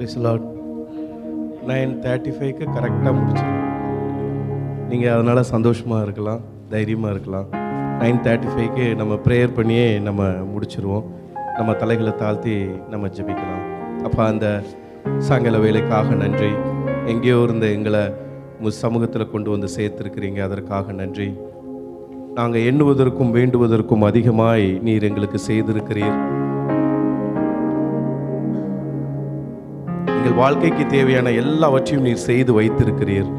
Price Lord. 9:35க்கு கரெக்டாக முடிச்சிடும். நீங்கள் அதனால் சந்தோஷமாக இருக்கலாம், தைரியமாக இருக்கலாம். 9:35க்கு நம்ம ப்ரேயர் பண்ணியே நம்ம முடிச்சிருவோம். நம்ம தலைகளை தாழ்த்தி நம்ம ஜெபிக்கலாம். அப்போ அந்த சாயங்கால வேலைக்காக நன்றி. எங்கேயோ இருந்த எங்களை சமூகத்தில் கொண்டு வந்து சேர்த்துருக்கிறீங்க, அதற்காக நன்றி. நாங்கள் எண்ணுவதற்கும் வேண்டுவதற்கும் அதிகமாய் நீர் எங்களுக்கு செய்திருக்கிறீர். எங்கள் வாழ்க்கைக்கு தேவையான எல்லாவற்றையும் நீர் செய்து வைத்திருக்கிறீர்.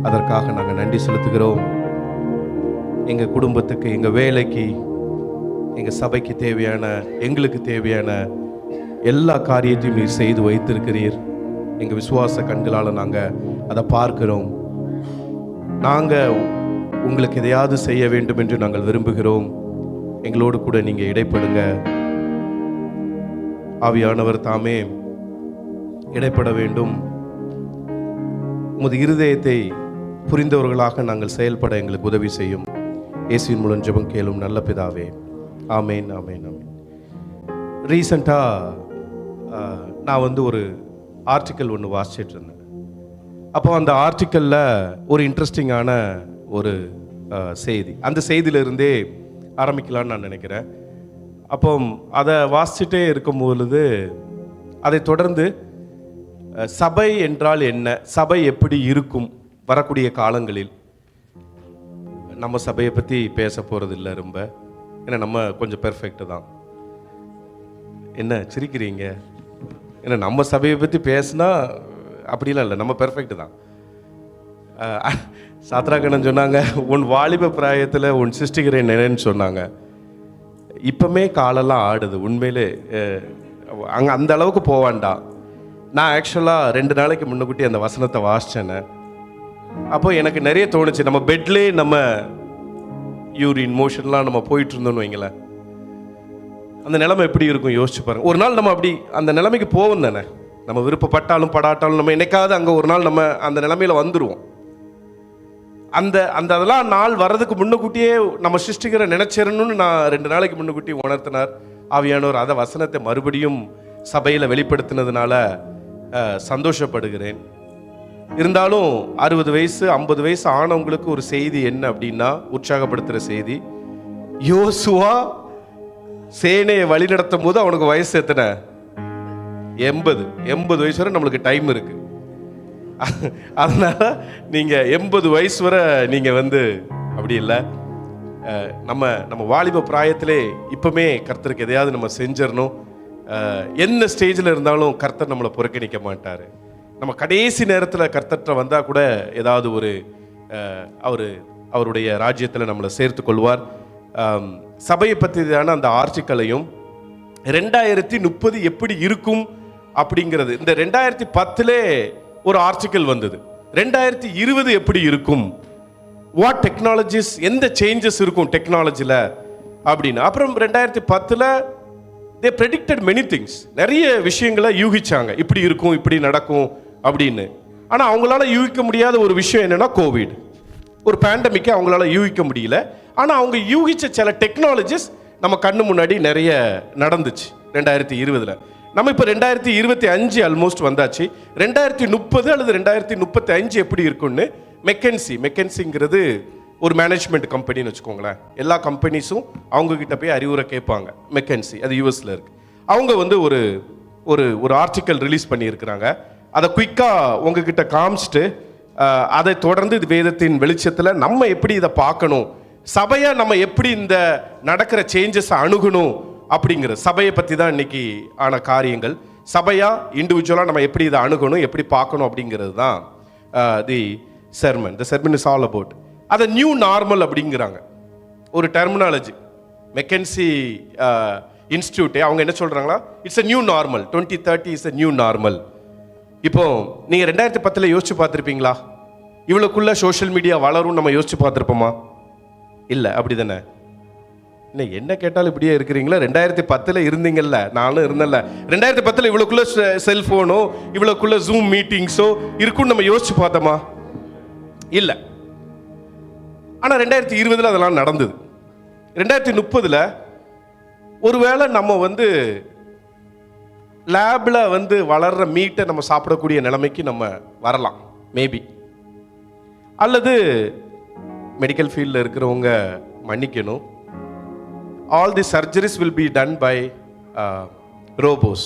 அதற்காக நாங்கள் நன்றி செலுத்துகிறோம். எங்கள் குடும்பத்துக்கு, எங்கள் வேலைக்கு, எங்கள் சபைக்கு தேவையான, எங்களுக்கு தேவையான எல்லா காரியத்தையும் நீர் செய்து வைத்திருக்கிறீர். எங்கள் விசுவாச கண்களால் நாங்கள் அதை பார்க்கிறோம். நாங்கள் உங்களுக்கு எதையாவது செய்ய வேண்டும் என்று நாங்கள் விரும்புகிறோம். எங்களோடு கூட நீங்கள் இடைப்படுங்க. ஆவியானவர் தாமே இடைப்பட வேண்டும். உமது இருதயத்தை புரிந்தவர்களாக நாங்கள் செயல்பட எங்களுக்கு உதவி செய்யும். இயேசுவின் மூலம் ஜெபம் கேளும் நல்ல பிதாவே. ஆமேன், ஆமேன், ஆமேன். ரீசெண்டாக நான் ஒரு ஆர்டிக்கல் ஒன்று வாசிச்சிட்டு இருந்தேன். அப்போ அந்த ஆர்டிக்கலில் ஒரு இன்ட்ரெஸ்டிங்கான ஒரு செய்தி, அந்த செய்தியிலிருந்தே ஆரம்பிக்கலான்னு நான் நினைக்கிறேன். அப்போ அதை வாசிச்சுட்டே இருக்கும் பொழுது அதை தொடர்ந்து சபை என்றால் என்ன, சபை எப்படி இருக்கும் வரக்கூடிய காலங்களில். நம்ம சபையை பற்றி பேச போகிறது இல்லை ரொம்ப, ஏன்னா நம்ம கொஞ்சம் பெர்ஃபெக்ட் தான். என்ன சிரிக்கிறீங்க? ஏன்னா நம்ம சபையை பற்றி பேசுனா அப்படிலாம் இல்லை, நம்ம பெர்ஃபெக்ட் தான். சாத்ராகணன் சொன்னாங்க, உன் வாலிப பிராயத்தில் உன் சிருஷ்டிகரை நினைன்னு சொன்னாங்க. இப்போமே காலெல்லாம் ஆடுது உண்மையிலே. அங்கே அந்த அளவுக்கு போவான்டா. நான் ஆக்சுவலாக 2 நாளைக்கு முன்னக்கூட்டி அந்த வசனத்தை வாசித்தேன்னு. அப்போ எனக்கு நிறைய தோணுச்சு, நம்ம பெட்லேயே நம்ம யூரின் மோஷன்லாம் நம்ம போயிட்டு இருந்தோன்னு வைங்களேன், அந்த நிலைமை எப்படி இருக்கும் யோசிச்சு பாருங்க. ஒரு நாள் நம்ம அப்படி அந்த நிலைமைக்கு போவோம் தானே. நம்ம விருப்பப்பட்டாலும் படாட்டாலும் நம்ம என்னைக்காவது அங்கே ஒரு நாள் நம்ம அந்த நிலைமையில வந்துடுவோம். அதெல்லாம் நாள் வர்றதுக்கு முன்னக்கூட்டியே நம்ம சிருஷ்டிகரை நினைச்சிடணும்னு நான் 2 நாளைக்கு முன்னக்கூட்டி உணர்த்தினார் ஆவியானவர். அதை வசனத்தை மறுபடியும் சபையில் வெளிப்படுத்தினதுனால சந்தோஷப்படுகிறேன். இருந்தாலும் 60 வயசு 50 வயசு ஆனவங்களுக்கு ஒரு செய்தி என்ன அப்படின்னா, உற்சாகப்படுத்துகிற செய்தி. யோசுவா சேனையை வழி நடத்தும் போது அவனுக்கு வயசு எத்தனை? 80 வயசு வரை நம்மளுக்கு டைம் இருக்கு. அதனால நீங்க 80 வயசு வரை நீங்க அப்படி இல்லை, நம்ம வாலிப பிராயத்திலே இப்பவுமே கர்த்தருக்கு எதையாவது நம்ம செஞ்சிடணும். என்ன ஸ்டேஜில் இருந்தாலும் கர்த்தர் நம்மளை புறக்கணிக்க மாட்டார். நம்ம கடைசி நேரத்தில் கர்த்தர்கிட்ட வந்தால் கூட ஏதாவது அவருடைய ராஜ்யத்தில் நம்மளை சேர்த்து கொள்வார். சபையை பற்றியான அந்த ஆர்டிக்கலையும் 2030 எப்படி இருக்கும் அப்படிங்கிறது, இந்த 2010 ஒரு ஆர்டிக்கல் வந்தது. 2020 எப்படி இருக்கும், வாட் டெக்னாலஜிஸ், எந்த சேஞ்சஸ் இருக்கும் டெக்னாலஜியில் அப்படின்னு. அப்புறம் 2010 they predicted many things. நிறைய விஷயங்களை யூகிச்சாங்க, இப்படி இருக்கும், இப்படி நடக்கும் அப்படின்னு. ஆனால் அவங்களால யூகிக்க முடியாத ஒரு விஷயம் என்னன்னா, கோவிட், ஒரு பேண்டமிக்கை அவங்களால யூகிக்க முடியல. ஆனால் அவங்க யூகிச்ச சில டெக்னாலஜிஸ் நம்ம கண்ணு முன்னாடி நிறைய நடந்துச்சு 2020. நம்ம இப்போ 2025 ஆல்மோஸ்ட் வந்தாச்சு. 2030 அல்லது 2035 எப்படி இருக்குன்னு மெக்கன்சிங்கிறது ஒரு மேனேஜ்மெண்ட் கம்பெனின்னு வச்சுக்கோங்களேன். எல்லா கம்பெனிஸும் அவங்கக்கிட்ட போய் அறிவுரை கேட்பாங்க. மெக்கன்சி அது யூஎஸில் இருக்குது. அவங்க ஒரு ஆர்டிக்கல் ரிலீஸ் பண்ணியிருக்கிறாங்க. அதை குயிக்காக உங்ககிட்ட காமிச்சிட்டு அதை தொடர்ந்து இது வேதத்தின் வெளிச்சத்தில் நம்ம எப்படி இதை பார்க்கணும், சபையை நம்ம எப்படி இந்த நடக்கிற சேஞ்சஸை அணுகணும் அப்படிங்கிற சபையை பற்றி தான் இன்னைக்கு ஆன காரியங்கள். சபையா இண்டிவிஜுவலாக நம்ம எப்படி இதை அணுகணும், எப்படி பார்க்கணும் அப்படிங்கிறது தான் தி செர்மன் இஸ் ஆல் அபவுட். அதை நியூ நார்மல் அப்படிங்கிறாங்க ஒரு டெர்மினாலஜி. மெக்கன்சி இன்ஸ்டியூட்டே அவங்க என்ன சொல்கிறாங்களா, it's a new normal, 2030 is a new normal. இப்போ நீங்கள் 2010 யோசிச்சு பார்த்துருப்பீங்களா இவ்வளோக்குள்ள சோஷியல் மீடியா வளரும் நம்ம யோசிச்சு பார்த்துருப்போமா? இல்லை, அப்படி தானே? இன்னும் என்ன கேட்டாலும் இப்படியே இருக்கிறீங்களா? 2010 இருந்தீங்கல்ல, நானும் இருந்தேன்ல. 2010 இவ்வளோக்குள்ள செல்ஃபோனோ இவ்வளோக்குள்ள ஜூம் மீட்டிங்ஸோ இருக்குன்னு நம்ம யோசிச்சு பார்த்தோமா? இல்லை. ஆனால் 2020 அதெல்லாம் நடந்தது. 2030 ஒருவேளை நம்ம லேபில் வந்து வளர்கிற மீட்டை நம்ம சாப்பிடக்கூடிய நிலைமைக்கு நம்ம வரலாம் மேபி. அல்லது மெடிக்கல் ஃபீல்டில் இருக்கிறவங்க மன்னிக்கணும், all the surgeries will be done by robots.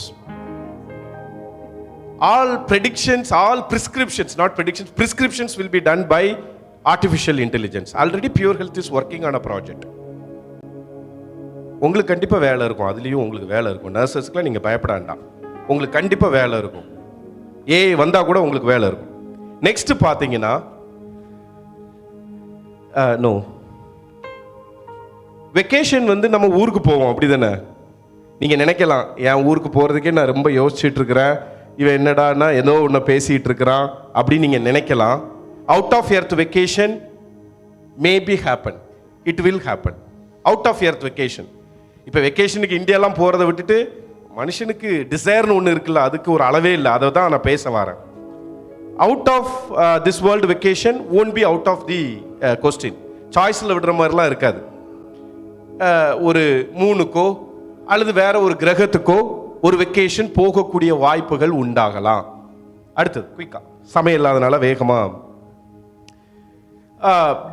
All predictions, all prescriptions, not predictions, prescriptions will be done by artificial intelligence. Already Pure Health is working on a project. உங்களுக்கு கண்டிப்பாக வேலை இருக்கும், அதுலேயும் உங்களுக்கு வேலை இருக்கும். நர்சஸ்க்குலாம் நீங்கள் பயப்பட வேண்டாம், உங்களுக்கு கண்டிப்பாக வேலை இருக்கும். வந்தால் கூட உங்களுக்கு வேலை இருக்கும். நெக்ஸ்ட் பார்த்தீங்கன்னா நோ வெக்கேஷன் வந்து நம்ம ஊருக்கு போவோம், அப்படி தானே? நீங்கள் நினைக்கலாம், என் ஊருக்கு போகிறதுக்கே நான் ரொம்ப யோசிச்சுட்டு இருக்கிறேன், இவன் என்னடானா ஏதோ ஒன்று பேசிகிட்டு இருக்கிறான் அப்படின்னு நீங்கள் நினைக்கலாம். Out of earth vacation maybe happen, it will happen. Out of earth vacation. இப்போ வெக்கேஷனுக்கு இந்தியாலாம் போகிறத விட்டுட்டு மனுஷனுக்கு டிசைர்னு ஒன்று இருக்குல்ல, அதுக்கு ஒரு அளவே இல்லை, அதை தான் நான் பேச வரேன். Out of this world vacation won't be out of the question. சாய்ஸில் விடுற மாதிரிலாம் இருக்காது. ஒரு மூணுக்கோ அல்லது வேற ஒரு கிரகத்துக்கோ ஒரு வெக்கேஷன் போகக்கூடிய வாய்ப்புகள் உண்டாகலாம். அடுத்தது குயிக்கா, சமயம் இல்லாதனால வேகமா.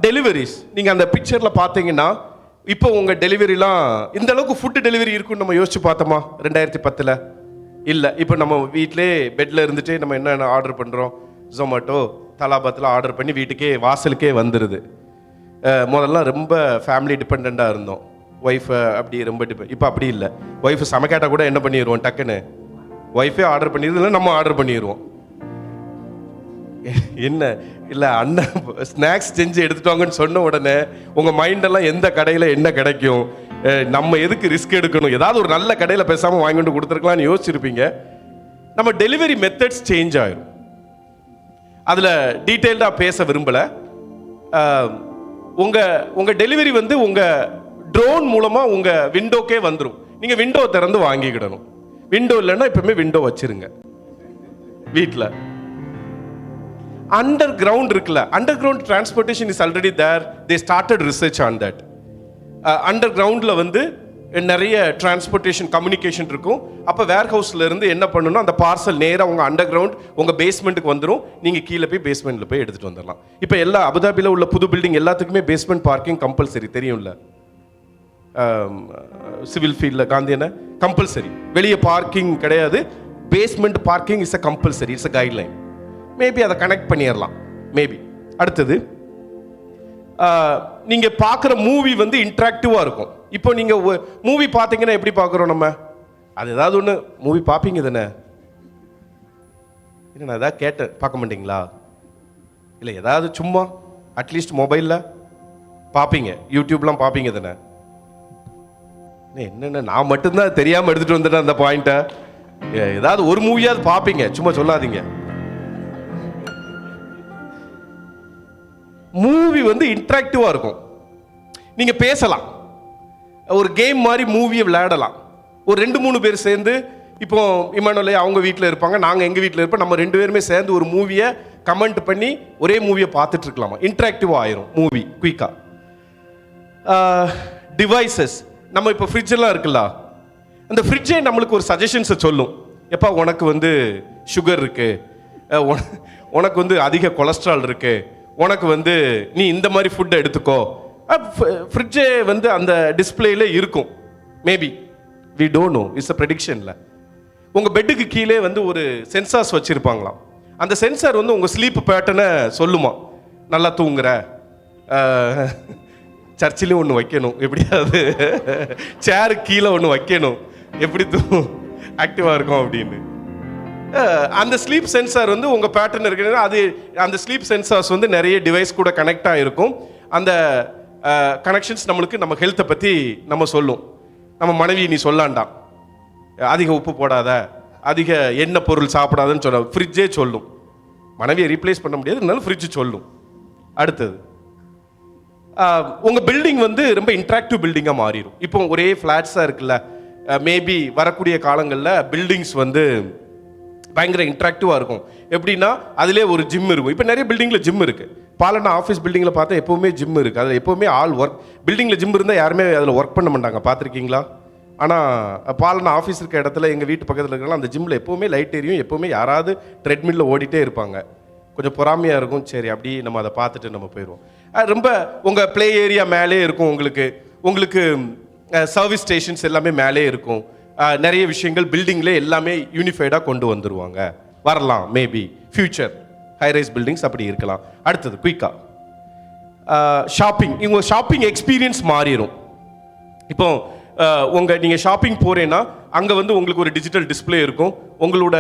டெலிவரிஸ் நீங்கள் அந்த பிக்சரில் பார்த்தீங்கன்னா, இப்போ உங்கள் டெலிவரிலாம் இந்த அளவுக்கு ஃபுட்டு டெலிவரி இருக்குன்னு நம்ம யோசிச்சு பார்த்தோமா 2010? இல்லை. இப்போ நம்ம வீட்டிலே பெட்டில் இருந்துட்டு நம்ம என்ன ஆர்டர் பண்ணுறோம், ஜொமேட்டோ தலாபாத்தில் ஆர்டர் பண்ணி வீட்டுக்கே வாசலுக்கே வந்துடுது. முதல்ல ரொம்ப ஃபேமிலி டிபெண்ட்டாக இருந்தோம், ஒய்ஃபை அப்படி ரொம்ப இப்போ அப்படி இல்லை. ஒய்ஃபு சமைக்காட்டா கூட என்ன பண்ணிடுவோம், டக்குன்னு ஒய்ஃபே ஆர்டர் பண்ணிடுது, நம்ம ஆர்டர் பண்ணிடுவோம். என்ன இல்லை, அண்ணன் ஸ்நாக்ஸ் செஞ்சு எடுத்துட்டாங்கன்னு சொன்ன உடனே உங்கள் மைண்டெல்லாம் எந்த கடையில் என்ன கிடைக்கும், நம்ம எதுக்கு ரிஸ்க் எடுக்கணும், ஏதாவது ஒரு நல்ல கடையில் பேசாமல் வாங்கிட்டு கொடுத்துருக்கலாம்னு யோசிச்சிருப்பீங்க. நம்ம டெலிவரி மெத்தட்ஸ் சேஞ்ச் ஆகிடும். அதில் டீட்டெயில்டாக பேச விரும்பலை. உங்கள் டெலிவரி வந்து உங்கள் ட்ரோன் மூலமாக உங்கள் விண்டோக்கே வந்துடும். நீங்கள் விண்டோ திறந்து வாங்கிக்கிடணும். விண்டோ இல்லைன்னா எப்பவுமே விண்டோ வச்சிருங்க வீட்டில். அண்டர் கிரவுண்ட் இருக்குல்ல, underground transportation is already there. They started research on that. அண்டர் கிரவுண்டில் வந்து நிறைய டிரான்ஸ்போர்ட்டேஷன் கம்யூனிகேஷன் இருக்கும். அப்போ வேர் ஹவுஸில் இருந்து என்ன பண்ணணும், அந்த பார்சல் நேராக உங்கள் அண்டர் கிரவுண்ட் உங்கள் பேஸ்மெண்ட்டுக்கு வந்துடும். நீங்கள் கீழே போய் பேஸ்மெண்ட்டில் போய் எடுத்துகிட்டு வந்துடலாம். இப்போ எல்லா அபுதாபியில் உள்ள புது பில்டிங் எல்லாத்துக்குமே பேஸ்மெண்ட் பார்க்கிங் கம்பல்சரி, தெரியும்ல? சிவில் ஃபீல்டில் காந்தியன கம்பல்சரி. வெளியே பார்க்கிங் கிடையாது, basement parking is a compulsory, it's a guideline. Maybe அதை கனெக்ட் பண்ணிடலாம் மேபி. அடுத்தது, நீங்கள் பார்க்குற மூவி வந்து இன்ட்ராக்டிவாக இருக்கும். இப்போ நீங்கள் மூவி பார்த்தீங்கன்னா எப்படி பார்க்குறோம் நம்ம? அது ஏதாவது ஒன்று மூவி பார்ப்பீங்க தானே? இல்லை, நான் எதாவது கேட்டேன், பார்க்க மாட்டீங்களா? இல்லை, ஏதாவது சும்மா அட்லீஸ்ட் மொபைலில் பார்ப்பீங்க, யூடியூப்லாம் பார்ப்பீங்க தானே? என்னென்ன நான் மட்டும்தான் தெரியாமல் எடுத்துகிட்டு வந்துட்டேன் அந்த பாயிண்ட்டை. ஏதாவது ஒரு மூவியாவது பார்ப்பீங்க, சும்மா சொல்லாதீங்க. மூவி வந்து இன்ட்ராக்டிவாக இருக்கும். நீங்கள் பேசலாம், ஒரு கேம் மாதிரி மூவியை விளையாடலாம். ஒரு 2-3 பேர் சேர்ந்து, இப்போ இமானுவலே அவங்க வீட்டில் இருப்பாங்க, நாங்கள் எங்கள் வீட்டில் இருப்போம், நம்ம 2 பேருமே சேர்ந்து ஒரு மூவியை கமெண்ட் பண்ணி ஒரே மூவியை பார்த்துட்டு இருக்கலாமா. இன்ட்ராக்டிவாக ஆயிரும் மூவி குயிக்காக. டிவைசஸ், நம்ம இப்போ ஃப்ரிட்ஜெல்லாம் இருக்குல்ல, அந்த ஃப்ரிட்ஜே நம்மளுக்கு ஒரு சஜஷன்ஸை சொல்லும். எப்பா உனக்கு வந்து சுகர் இருக்குது, உனக்கு வந்து அதிக கொலஸ்ட்ரால் இருக்குது, உனக்கு வந்து நீ இந்த மாதிரி ஃபுட்டை எடுத்துக்கோ. ஃப்ரிட்ஜே வந்து அந்த டிஸ்பிளேல இருக்கும். Maybe we don't know, it's a ப்ரெடிக்ஷனில். உங்கள் பெட்டுக்கு கீழே வந்து ஒரு சென்சார்ஸ் வச்சுருப்பாங்களாம். அந்த சென்சார் வந்து உங்கள் ஸ்லீப் பேட்டர்னை சொல்லுமா. நல்லா தூங்குற, சர்ச்சிலையும் ஒன்று வைக்கணும், எப்படியாவது சேரு கீழே ஒன்று வைக்கணும், எப்படி ஆக்டிவாக இருக்கும் அப்படின்னு. அந்த ஸ்லீப் சென்சார் வந்து உங்கள் பேட்டர்ன் இருக்கிறது. அது அந்த ஸ்லீப் சென்சார்ஸ் வந்து நிறைய டிவைஸ் கூட கனெக்ட் ஆகிருக்கும். அந்த கனெக்ஷன்ஸ் நம்மளுக்கு நம்ம ஹெல்த்தை பற்றி நம்ம சொல்லும். நம்ம மனைவி நீ சொல்லாண்டாம், அதிக உப்பு போடாத, அதிக எண்ணெய் பொருள் சாப்பிடாதுன்னு சொல்ல ஃப்ரிட்ஜே சொல்லும். மனைவியை ரீப்ளேஸ் பண்ண முடியாது, இருந்தாலும் ஃப்ரிட்ஜ் சொல்லும். அடுத்தது, உங்கள் பில்டிங் வந்து ரொம்ப இன்ட்ராக்டிவ் பில்டிங்காக மாறிடும். இப்போ ஒரே ஃப்ளாட்ஸாக இருக்குல்ல, மேபி வரக்கூடிய காலங்களில் பில்டிங்ஸ் வந்து பயங்கர இன்ட்ராக்டிவாக இருக்கும். எப்படின்னா அதிலே ஒரு ஜிம் இருக்கும். இப்போ நிறைய பில்டிங்கில் ஜிம் இருக்குது. பாலனா ஆஃபீஸ் பில்டிங்கில் பார்த்தா எப்போவுமே ஜிம் இருக்குது. அதில் எப்போவுமே ஆள் ஒர்க். பில்டிங்கில் ஜிம் இருந்தால் யாருமே அதில் ஒர்க் பண்ண மாட்டாங்க, பார்த்துருக்கீங்களா? ஆனால் பாலனா ஆஃபீஸ் இருக்க இடத்துல எங்கள் வீட்டு பக்கத்தில் இருக்கலாம் அந்த ஜிம்மில் எப்போவுமே லைட் எரியும், எப்போவுமே யாராவது ட்ரெட்மில்ல ஓடிட்டே இருப்பாங்க. கொஞ்சம் பொறாமையாக இருக்கும். சரி, அப்படி நம்ம அதை பார்த்துட்டு நம்ம போயிடுவோம். ரொம்ப உங்கள் ப்ளே ஏரியா மேலே இருக்கும், உங்களுக்கு சர்வீஸ் ஸ்டேஷன்ஸ் எல்லாமே மேலே இருக்கும். நிறைய விஷயங்கள் பில்டிங்லே எல்லாமே யூனிஃபைடாக கொண்டு வந்துடுவாங்க. வரலாம், மேபி ஃபியூச்சர் ஹைரைஸ் பில்டிங்ஸ் அப்படி இருக்கலாம். அடுத்தது குயிக்காக ஷாப்பிங். உங்கள் ஷாப்பிங் எக்ஸ்பீரியன்ஸ் மாறிடும். இப்போ நீங்கள் ஷாப்பிங் போகிறேன்னா அங்கே உங்களுக்கு ஒரு டிஜிட்டல் டிஸ்பிளே இருக்கும். உங்களோட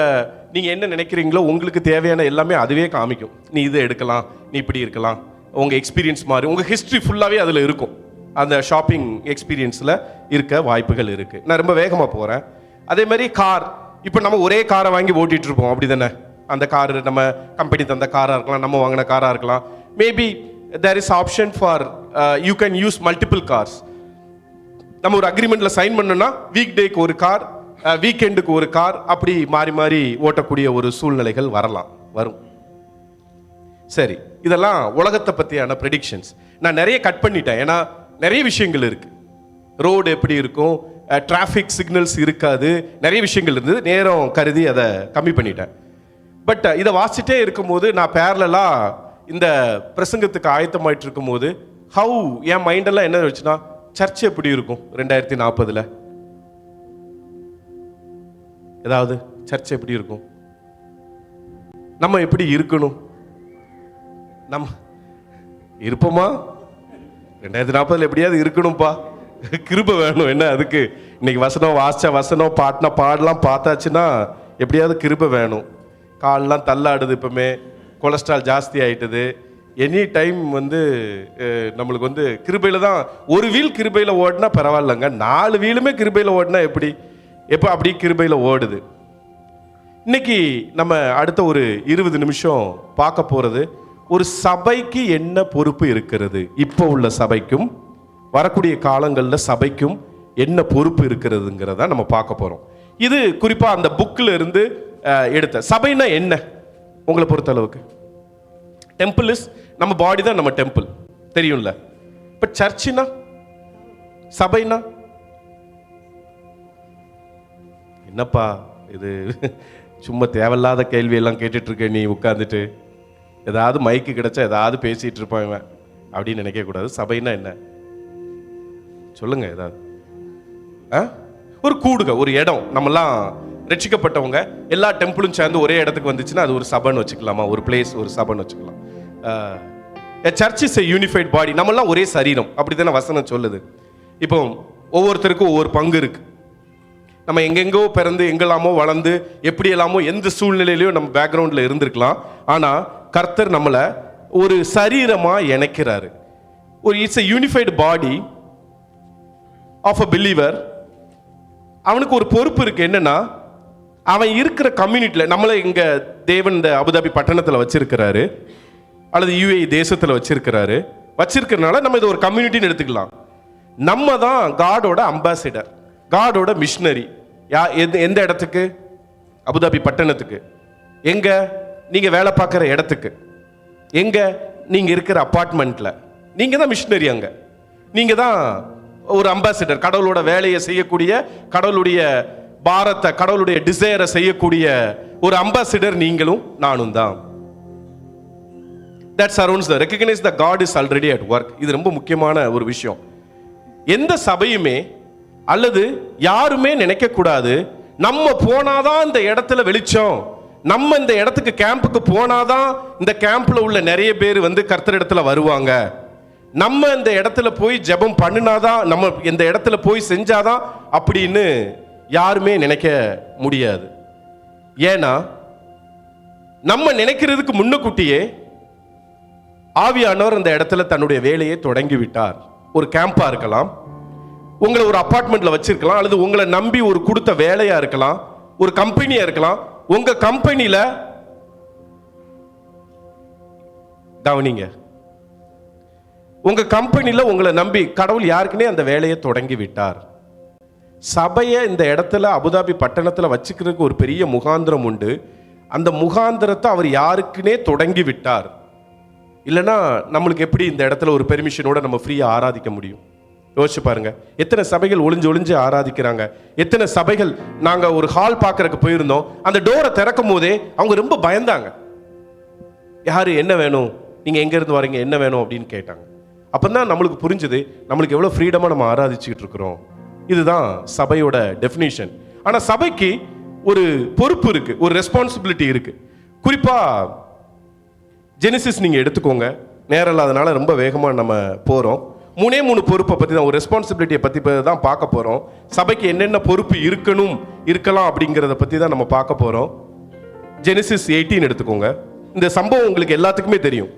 நீங்கள் என்ன நினைக்கிறீங்களோ உங்களுக்கு தேவையான எல்லாமே அதுவே காமிக்கும். நீ இது எடுக்கலாம், நீ இப்படி இருக்கலாம். உங்கள் எக்ஸ்பீரியன்ஸ் மாறி உங்கள் ஹிஸ்ட்ரி ஃபுல்லாகவே அதில் இருக்கும். அந்த ஷாப்பிங் எக்ஸ்பீரியன்ஸில் இருக்க வாய்ப்புகள் இருக்குது. நான் ரொம்ப வேகமாக போகிறேன். அதே மாதிரி கார். இப்போ நம்ம ஒரே காரை வாங்கி ஓட்டிகிட்டு இருப்போம், அப்படி தானே? அந்த கார் நம்ம கம்பெனி தந்த காராக இருக்கலாம், நம்ம வாங்கின காராக இருக்கலாம். Maybe there is option for you can use multiple cars. நம்ம ஒரு அக்ரிமெண்ட்டில் சைன் பண்ணோன்னா வீக் டேக்கு ஒரு கார், வீக்கெண்டுக்கு ஒரு கார், அப்படி மாறி மாறி ஓட்டக்கூடிய ஒரு சூழ்நிலைகள் வரும். சரி, இதெல்லாம் உலகத்தை பற்றியான ப்ரெடிக்ஷன்ஸ். நான் நிறைய கட் பண்ணிட்டேன், ஏன்னா நிறைய விஷயங்கள் இருக்குது. ரோடு எப்படி இருக்கும், டிராஃபிக் சிக்னல்ஸ் இருக்காது, நிறைய விஷயங்கள் இருந்தது. நேரம் கருதி அதை கம்மி பண்ணிட்டேன். பட் இதை வாசிட்டே இருக்கும்போது நான் பேரலாக இந்த பிரசங்கத்துக்கு ஆயத்தமாயிட்டு இருக்கும்போது என் மைண்டெல்லாம் என்ன வச்சுன்னா, சர்ச் எப்படி இருக்கும் 2040? ஏதாவது சர்ச் எப்படி இருக்கும்? நம்ம எப்படி இருக்கணும்? நம்ம இருப்போமா? 2040 எப்படியாவது இருக்கணும்ப்பா. கிருபை வேணும். என்ன அதுக்கு இன்னைக்கு வசனம் வாசிச்சா வசனம், பாட்டினா பாடலாம் பார்த்தாச்சுன்னா எப்படியாவது கிருபை வேணும். கால்லாம் தள்ளாடுது, இப்போமே கொலஸ்ட்ரால் ஜாஸ்தி ஆகிட்டுது. எனி டைம் நம்மளுக்கு கிருபையில் தான். ஒரு வீல் கிருபையில் ஓடினா பரவாயில்லைங்க, 4 வீலுமே கிருபையில் ஓடினா எப்போ அப்படி கிருபையில் ஓடுது. இன்னைக்கு நம்ம அடுத்த ஒரு 20 நிமிஷம் பார்க்க போகிறது, ஒரு சபைக்கு என்ன பொறுப்பு இருக்கிறது, இப்போ உள்ள சபைக்கும் வரக்கூடிய காலங்களில் சபைக்கும் என்ன பொறுப்பு இருக்கிறதுங்கிறத நம்ம பார்க்க போகிறோம். இது குறிப்பாக அந்த புக்கில் இருந்து எடுத்த. சபைனா என்ன உங்களை பொறுத்த அளவுக்கு? டெம்பிள் இஸ் நம்ம பாடி தான், நம்ம டெம்பிள் தெரியும்ல. பட் சர்ச்சுனா, சபைனா என்னப்பா இது? சும்மா தேவையில்லாத கேள்வியெல்லாம் கேட்டுட்டு இருக்க நீ உட்காந்துட்டு. ஏதாவது மைக்கு கிடைச்சா ஏதாவது பேசிட்டு இருப்பாங்க அப்படின்னு நினைக்கக்கூடாது. சபைனா என்ன சொல்லுங்க ஏதாவது. ஒரு கூடுக, ஒரு இடம். நம்மலாம் ரட்சிக்கப்பட்டவங்க எல்லா டெம்பிளும் சேர்ந்து ஒரே இடத்துக்கு வந்துச்சுன்னா அது ஒரு சபைன்னு வச்சுக்கலாமா? ஒரு பிளேஸ், ஒரு சபைன்னு வச்சுக்கலாம். சர்ச் இஸ் எ யூனிஃபைட் பாடி. நம்மலாம் ஒரே சரீரம், அப்படி தானே வசனம் சொல்லுது. இப்போ ஒவ்வொருத்தருக்கும் ஒவ்வொரு பங்கு இருக்கு. நம்ம எங்கெங்கோ பிறந்து எங்கெல்லாமோ வளர்ந்து எப்படி எல்லாமோ எந்த சூழ்நிலையிலையும் நம்ம பேக்ரவுண்டில் இருந்திருக்கலாம். ஆனால் கர்த்தர் நம்மளை ஒரு சரீரமாக இணைக்கிறாரு. ஒரு it's a unified body of a believer. அவனுக்கு ஒரு பொறுப்பு இருக்கு. என்னன்னா, அவன் இருக்கிற கம்யூனிட்டியில் நம்மளை இங்கே தேவன் இந்த அபுதாபி பட்டணத்தில் வச்சிருக்கிறாரு, அல்லது UAE தேசத்தில் வச்சிருக்கிறனால நம்ம இது ஒரு கம்யூனிட்டின்னு எடுத்துக்கலாம். நம்ம தான் காடோட அம்பாசிடர், காடோட மிஷினரி. எந்த இடத்துக்கு? அபுதாபி பட்டணத்துக்கு. எங்க நீங்க வேலை பார்க்குற இடத்துக்கு, எங்க நீங்க இருக்கிற அப்பார்ட்மெண்ட்ல, நீங்க தான் மிஷினரி. அங்க நீங்க தான் ஒரு அம்பாசிடர். கடவுளோட வேலையை செய்யக்கூடிய, கடவுளுடைய பாரத்தை, கடவுளுடைய டிசைரை செய்யக்கூடிய ஒரு அம்பாசிடர் நீங்களும் நானும் தான். That surrounds the recognize that God is already at work. இது ரொம்ப முக்கியமான ஒரு விஷயம். எந்த சபையுமே அல்லது யாருமே நினைக்க கூடாது, நம்ம போனாதான் இந்த இடத்துல வெளிச்சம், நம்ம இந்த இடத்துக்கு கேம்புக்கு போனாதான் இந்த கேம்ப்ல உள்ள நிறைய பேர் கர்த்தர் இடத்துல வருவாங்க, நம்ம இந்த இடத்துல போய் ஜெபம் பண்ணினாதான், நம்ம இந்த இடத்துல போய் செஞ்சாதான் அப்படின்னு யாருமே நினைக்க முடியாது. ஏன்னா நம்ம நினைக்கிறதுக்கு முன்னக்கூட்டியே ஆவியானவர் அந்த இடத்துல தன்னுடைய வேலையை தொடங்கி விட்டார். ஒரு கேம்பா இருக்கலாம், உங்களை ஒரு அபார்ட்மெண்ட்ல வச்சிருக்கலாம், அல்லது உங்களை நம்பி ஒரு கொடுத்த வேலையா இருக்கலாம், ஒரு கம்பெனியா இருக்கலாம். உங்க கம்பெனியில கவனிங்க, உங்க கம்பெனியில உங்களை நம்பி கடவுள் யாருக்குனே அந்த வேலையை தொடங்கி விட்டார். சபையை இந்த இடத்துல அபுதாபி பட்டணத்துல வச்சுக்கிறதுக்கு ஒரு பெரிய முகாந்திரம் உண்டு. அந்த முகாந்திரத்தை அவர் யாருக்குனே தொடங்கி விட்டார். இல்லைன்னா நம்மளுக்கு எப்படி இந்த இடத்துல ஒரு பெர்மிஷனோட நம்ம ஃப்ரீயா ஆராதிக்க முடியும்? யோசிச்சு பாருங்க, எத்தனை சபைகள் ஒளிஞ்சு ஒளிஞ்சு ஆராதிக்கிறாங்க. எத்தனை சபைகள், நாங்க ஒரு ஹால் பார்க்கறதுக்கு போயிருந்தோம், அந்த டோரை திறக்கும் போதே அவங்க ரொம்ப பயந்தாங்க. யாரு, என்ன வேணும், நீங்க எங்க இருந்து வரீங்க, என்ன வேணும் அப்படின்னு கேட்டாங்க. அப்பதான் நம்மளுக்கு புரிஞ்சது நம்மளுக்கு எவ்வளவு ஃப்ரீடமா நம்ம ஆராதிச்சுக்கிட்டு இருக்கிறோம். இதுதான் சபையோட டெஃபினிஷன். ஆனா சபைக்கு ஒரு பொறுப்பு இருக்கு, ஒரு ரெஸ்பான்சிபிலிட்டி இருக்கு. குறிப்பா ஜெனிசிஸ் நீங்க எடுத்துக்கோங்க, நேரம் இல்லாதனால ரொம்ப வேகமா நம்ம போறோம். 3 பொறுப்பை பத்தி தான், ஒரு ரெஸ்பான்சிபிலிட்டியை பத்தி தான் பார்க்க போறோம். சபைக்கு என்னென்ன பொறுப்பு இருக்கலாம் அப்படிங்கிறத பத்தி தான் நம்ம பார்க்க போறோம். ஜெனிசிஸ் 18 எடுத்துக்கோங்க. இந்த சம்பவம் உங்களுக்கு எல்லாத்துக்குமே தெரியும்.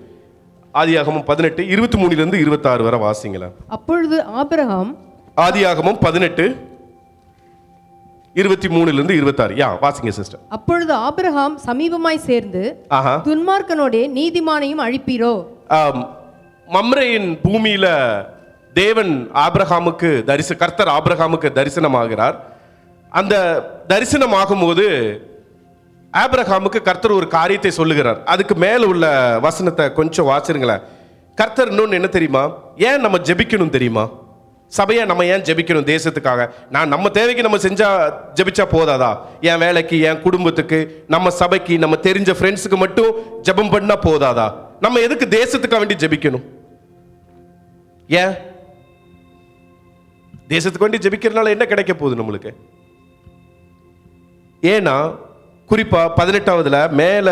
ஆதியாகமம் 18 23 26 வரை வாசிங்களேன். அப்பொழுது ஆபிரகாம், ஆதியாகமம் 18 23 26 வாசிங்க சிஸ்டர். அப்பொழுது ஆபிரகாம் சமீபமாய் சேர்ந்து துன்மார்க்கனோடே நீதிமானையும் அழிப்பீரோ. மம்ரேயின் பூமியில தேவன் ஆபிரகாமுக்கு கர்த்தர் ஆபிரகாமுக்கு தரிசனமாகிறார். அந்த தரிசனம் ஆகும்போது ஆபிரகாமுக்கு கர்த்தர் ஒரு காரியத்தை சொல்லுகிறார். அதுக்கு மேல உள்ள வசனத்தை கொஞ்சம் வாசிருங்களேன். கர்த்தர் இன்னொன்னு என்ன தெரியுமா, ஏன் நம்ம ஜெபிக்கணும் தெரியுமா? சபையை நம்ம ஏன் ஜெபிக்கணும்? தேசத்துக்காக. நம்ம தேவைக்கு நம்ம ஜெபிச்சா போதாதா? என் வேலைக்கு, என் குடும்பத்துக்கு, நம்ம சபைக்கு, நம்ம தெரிஞ்ச ஃப்ரெண்ட்ஸுக்கு மட்டும் ஜெபம் பண்ணா போதாதா? நம்ம எதுக்கு தேசத்துக்காக வேண்டி ஜெபிக்கணும்? ஏன் தேசத்துக்கு வேண்டி ஜெபிக்கிறதுனால என்ன கிடைக்க போகுது நம்மளுக்கு? ஏன்னா குறிப்பா 18வதுல மேல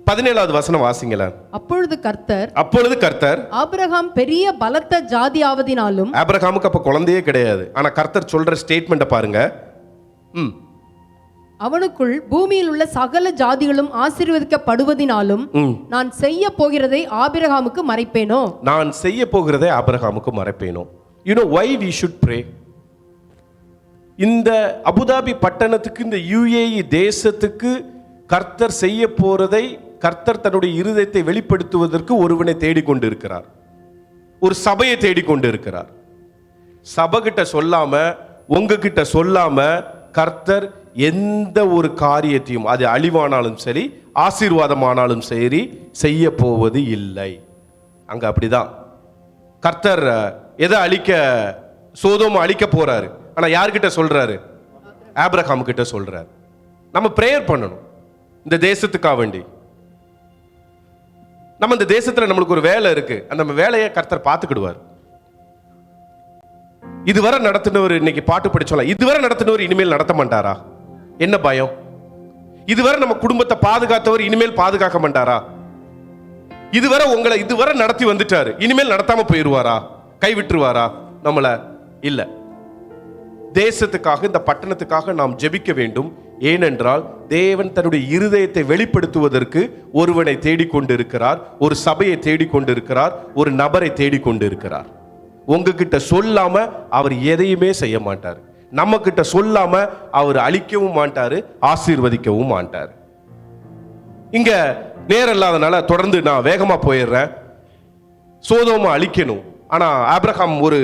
17வது வசனம் வாசிங்கள. அப்பொழுது கர்த்தர் ஆபிரகாம் பெரிய பலத்த ஜாதி ஆவதினாலும், ஆபிரகாமுக்கு அப்ப குழந்தையே கிடையாது, ஆனா கர்த்தர் சொல்ற ஸ்டேட்மெண்ட்டை பாருங்க. அவனுக்குள் பூமியில் உள்ள சகல ஜாதிகளும் ஆசீர்வதிக்கப்படுவதினாலும் நான் செய்ய போகிறதை ஆபிரகாமுக்கு மறைப்பேனோ. நான் செய்ய போகிறதை ஆபிரகாமுக்கு மறைப்பேனோ. You know why we should pray? இந்த அபுதாபி பட்டணத்துக்கு, இந்த UAE தேசத்துக்கு கர்த்தர் செய்ய போறதை கர்த்தர் தன்னுடைய இருதயத்தை வெளிப்படுத்துவதற்கு ஒருவனை தேடிக்கொண்டிருக்கிறார், ஒரு சபையை தேடிக்கொண்டிருக்கிறார். சபைகிட்ட சொல்லாம, உங்ககிட்ட சொல்லாம கர்த்தர் எந்த ஒரு காரியத்தையும், அது அழிவானாலும் சரி ஆசீர்வாதமானாலும் சரி, செய்ய போவது இல்லை. அங்க அப்படிதான். கர்த்தர் எதை அழிக்க, சோதோம் அழிக்க போறாரு. ஆனா யார்கிட்ட சொல்றாரு? ஆபிரகாம் கிட்ட சொல்றாரு. நம்ம பிரேயர் பண்ணணும் இந்த தேசத்துக்காக வேண்டி. நம்ம இந்த தேசத்துல நம்மளுக்கு ஒரு வேலை இருக்கு, அந்த வேலையை கர்த்தர் பார்த்துக்கிடுவார். இதுவரை நடத்தினவர், இன்னைக்கு பாட்டு படிச்சோம், இதுவரை நடத்தினவர் இனிமேல் நடத்த மாட்டாரா? என்ன பயம்? இதுவரை நம்ம குடும்பத்தை பாதுகாத்தவர் இனிமேல் பாதுகாக்க மாட்டாரா? இதுவரை நடத்தி வந்துட்டாரு, இனிமேல் நடத்தாம போயிருவாரா? கைவிட்டுருவாரா நம்மள? இல்ல. தேசத்துக்காக, இந்த பட்டணத்துக்காக நாம் ஜெபிக்க வேண்டும். ஏனென்றால் தேவன் தன்னுடைய இருதயத்தை வெளிப்படுத்துவதற்கு ஒருவனை தேடிக்கொண்டிருக்கிறார், ஒரு சபையை தேடிக்கொண்டிருக்கிறார், ஒரு நபரை தேடிக்கொண்டிருக்கிறார். உங்ககிட்ட சொல்லாம அவர் எதையுமே செய்ய மாட்டார். நம்ம கிட்ட சொல்லாம அவர் அழிக்கவும் மாட்டாரு, ஆசீர்வதிக்கவும் மாட்டார். இங்க நேரம் இல்லாதனால தொடர்ந்து நான் வேகமா போயிடுறேன். சோதோமை அழிக்கணும், ஆனா ஆபிரகாம் ஒரு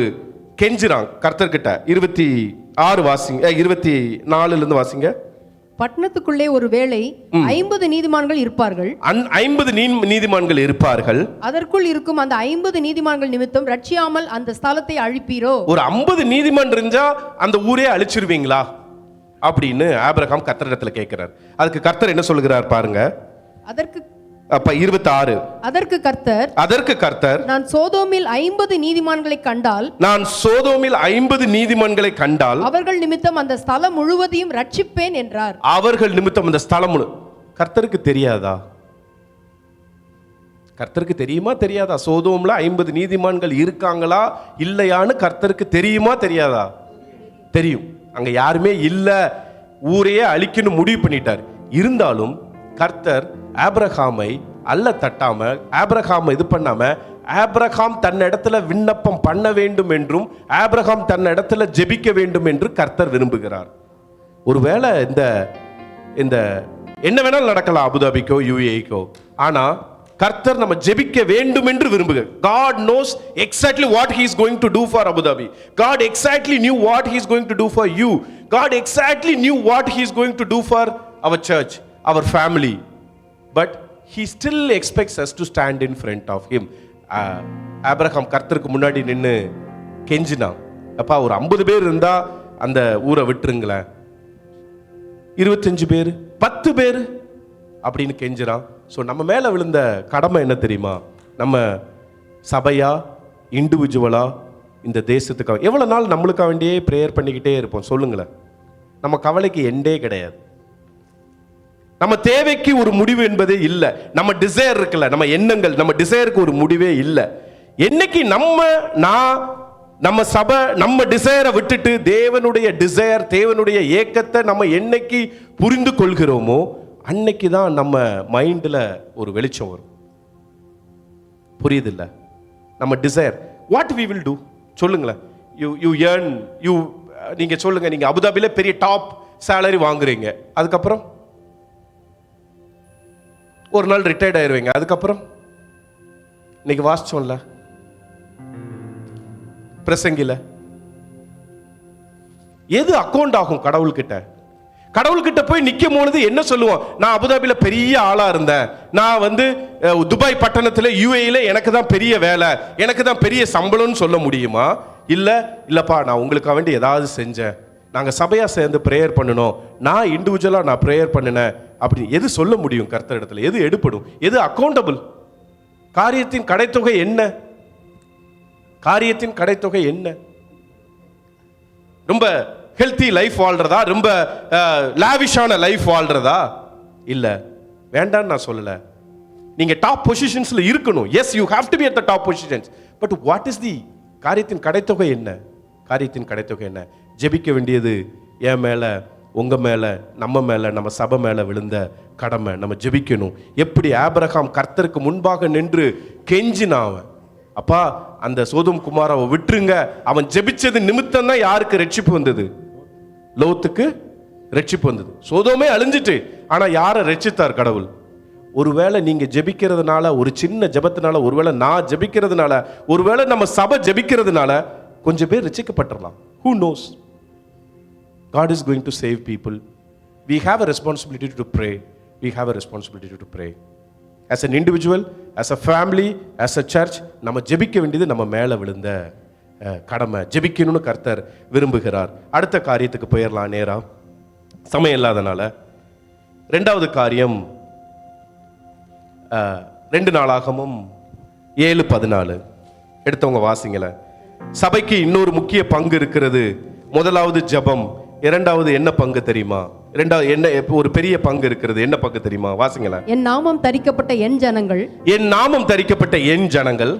கெஞ்சிறான் கர்த்தர்கிட்ட. 26 வாசிங்க, 24 வாசிங்க. பட்டணத்துக்குள்ளே ஒரு வேளை 50 நீதிமான்கள் இருப்பார்கள். 50 நீதிமான்கள் இருப்பார்கள். அதற்குள் இருக்கும் அந்த 50 நீதிமான்கள் நிமித்தம் ரட்சியாமல் அந்த ஸ்தலத்தை அழிப்பீரோ. ஒரு 50 நீதிமான் இருந்தா அந்த ஊரே அழிச்சிருவீங்களா அப்படின்னு ஆபிரகாம் கர்த்தரிடத்துல கேட்கிறார். அதுக்கு கர்த்தர் என்ன சொல்லுகிறார் பாருங்க. அதற்கு 26 அதற்கு கர்த்தர் நான் சோதோமில் 50 நீதிமான்களை கண்டால் அவர்கள் நிமித்தம் அந்த ஸ்தலம் முழுவதையும் ரட்சிப்பேன் என்றார். அவர்கள் நிமித்தம் அந்த ஸ்தலம் கர்த்தருக்கு தெரியாதா? கர்த்தருக்கு தெரியுமா தெரியாதா? சோதோம்ல 50 நீதிமான்கள் இருக்காங்களா இல்லையான்னு கர்த்தருக்கு தெரியுமா தெரியாதா? தெரியும். அங்க யாருமே இல்ல, ஊரையே அழிக்கணும் முடிவு பண்ணிட்டார். இருந்தாலும் கர்த்தர் ஆபிரகாமை அல்ல தட்டாம, ஆபிரகாமை இது பண்ணாம, ஆபிரகாம் தன் இடத்துல விண்ணப்பம் பண்ண வேண்டும் என்றும் ஆபிரகாம் தன் இடத்துல ஜெபிக்க வேண்டும் என்று கர்த்தர் விரும்புகிறார். ஒருவேளை இந்த என்ன வேணாலும் நடக்கலாம் அபுதாபிக்கோ UAEக்கோ, ஆனா கர்த்தர் நம்ம ஜெபிக்க வேண்டும் என்று விரும்புகிறார். God knows exactly what he is going to do for Abu Dhabi. God exactly knew what he is going to do for you. God exactly knew what he is going to do for our church, our family. But he still expects us to stand in front of him. Abraham கர்த்தருக்கு முன்னாடி நின்று கெஞ்சினான். அப்பா ஒரு 50 பேர் இருந்தா அந்த ஊரை விட்டுருங்களேன், 25 பேர், 10 பேர் அப்படின்னு கெஞ்சிறான். ஸோ நம்ம மேல விழுந்த கடமை என்ன தெரியுமா? நம்ம சபையா இண்டிவிஜுவலா இந்த தேசத்துக்காக எவ்வளவு நாள் நம்மளுக்காக வேண்டியே ப்ரேயர் பண்ணிக்கிட்டே இருப்போம் சொல்லுங்களேன். நம்ம கவலைக்கு எண்டே கிடையாது. நம்ம தேவைக்கு ஒரு முடிவு என்பதே இல்லை. நம்ம டிசைர் இருக்குல்ல, நம்ம எண்ணங்கள், நம்ம டிசைருக்கு ஒரு முடிவே இல்லை. என்னைக்கு நம்ம சபை நம்ம டிசைரை விட்டுட்டு தேவனுடைய டிசைர், தேவனுடைய ஏக்கத்தை நம்ம என்னைக்கு புரிந்து கொள்கிறோமோ அன்னைக்கு தான் நம்ம மைண்டில் ஒரு வெளிச்சம் வரும். புரியுது இல்லை? நம்ம desire what we will do சொல்லுங்களேன். யூ ஏர்ன் யூ நீங்க சொல்லுங்க, நீங்க அபுதாபில பெரிய டாப் சேலரி வாங்குறீங்க, அதுக்கப்புறம் ஒரு நாள் ரிட்டையர்ட் ஆயிருவீங்க, அதுக்கப்புறம் இன்னைக்கு வாசிச்சோம்ல பிரசங்கில, எது அக்கௌண்ட் ஆகும் கடவுள்கிட்ட? கடவுள்கிட்ட போய் நிற்கும் பொழுது என்ன சொல்லுவோம்? நான் அபுதாபில பெரிய ஆளா இருந்தேன், நான் துபாய் பட்டணத்துல யுஏஇல எனக்கு தான் பெரிய வேலை, எனக்கு தான் பெரிய சம்பளம்னு சொல்ல முடியுமா? இல்லப்பா நான் உங்களுக்காக வேண்டி ஏதாவது செஞ்சேன், நாங்கள் சபையா சேர்ந்து ப்ரேயர் பண்ணணும், நான் இண்டிவிஜுவலாக நான் ப்ரேயர் பண்ணினேன் அப்படி எது சொல்ல முடியும் கர்த்தரிடத்துல? எது எடுப்படும்? எது அக்கௌண்டபிள்? காரியத்தின் கடைத்தொகை என்ன? காரியத்தின் கடைத்தொகை என்ன? ரொம்ப ஹெல்த்தி லைஃப் வாழ்றதா? ரொம்ப லாவிஷான லைஃப் வாழ்றதா? இல்ல, வேண்டான்னு நான் சொல்லல. நீங்க டாப் பொசிஷன்ஸ்ல இருக்கணும். Yes, you have to be at the top positions. But what is the காரியத்தின் கடைத்தொகை என்ன? காரியத்தின் கடைத்தொகை என்ன? ஜெபிக்க வேண்டியது என் மேல, உங்க மேல, நம்ம மேல, நம்ம சபை மேல விழுந்த கடமை. நம்ம ஜெபிக்கணும். எப்படி ஆபிரகாம் கர்த்தருக்கு முன்பாக நின்று கெஞ்சினான், அப்பா அந்த சோதோம் குமாராவை விட்டுருங்க, அவன் ஜெபிச்சது நிமித்தம் தான் யாருக்கு ரட்சிப்பு வந்தது? லோத்துக்கு ரட்சிப்பு வந்தது. சோதோமே அழிஞ்சிட்டு, ஆனா யாரை ரட்சித்தார் கடவுள்? ஒருவேளை நீங்க ஜெபிக்கிறதுனால, ஒரு சின்ன ஜெபத்தினால, ஒருவேளை நான் ஜெபிக்கிறதுனால, ஒருவேளை நம்ம சபை ஜெபிக்கிறதுனால கொஞ்சம் பேர் ரட்சிக்கப்பட்டுறலாம். Who knows? God is going to save people. We have a responsibility to pray. We have a responsibility to pray. As an individual, as a family, as a church, நம்ம ஜெபிக்க வேண்டியது நம்ம மேல விழுந்த கடமை. ஜெபிக்கணும்னு கர்த்தர் விரும்புகிறார். அடுத்த காரியத்துக்கு போயிடலாம் நேரா, சமயம் இல்லாதனால. ரெண்டாவது காரியம் 2 நாளாகமும் 7:14 எடுத்தவங்க வாசிங்களேன். சபைக்கு இன்னொரு முக்கிய பங்கு இருக்கிறது. முதலாவது ஜெபம், இரண்டாவது என்ன பங்கு தெரியுமா? இரண்டாவது என்ன ஒரு பெரிய பங்கு இருக்கிறது. என்ன பங்கு தெரியுமா? வாசிங்களேன். என் நாமம் தரிக்கப்பட்ட என் ஜனங்கள், என் நாமம் தரிக்கப்பட்ட என் ஜனங்கள்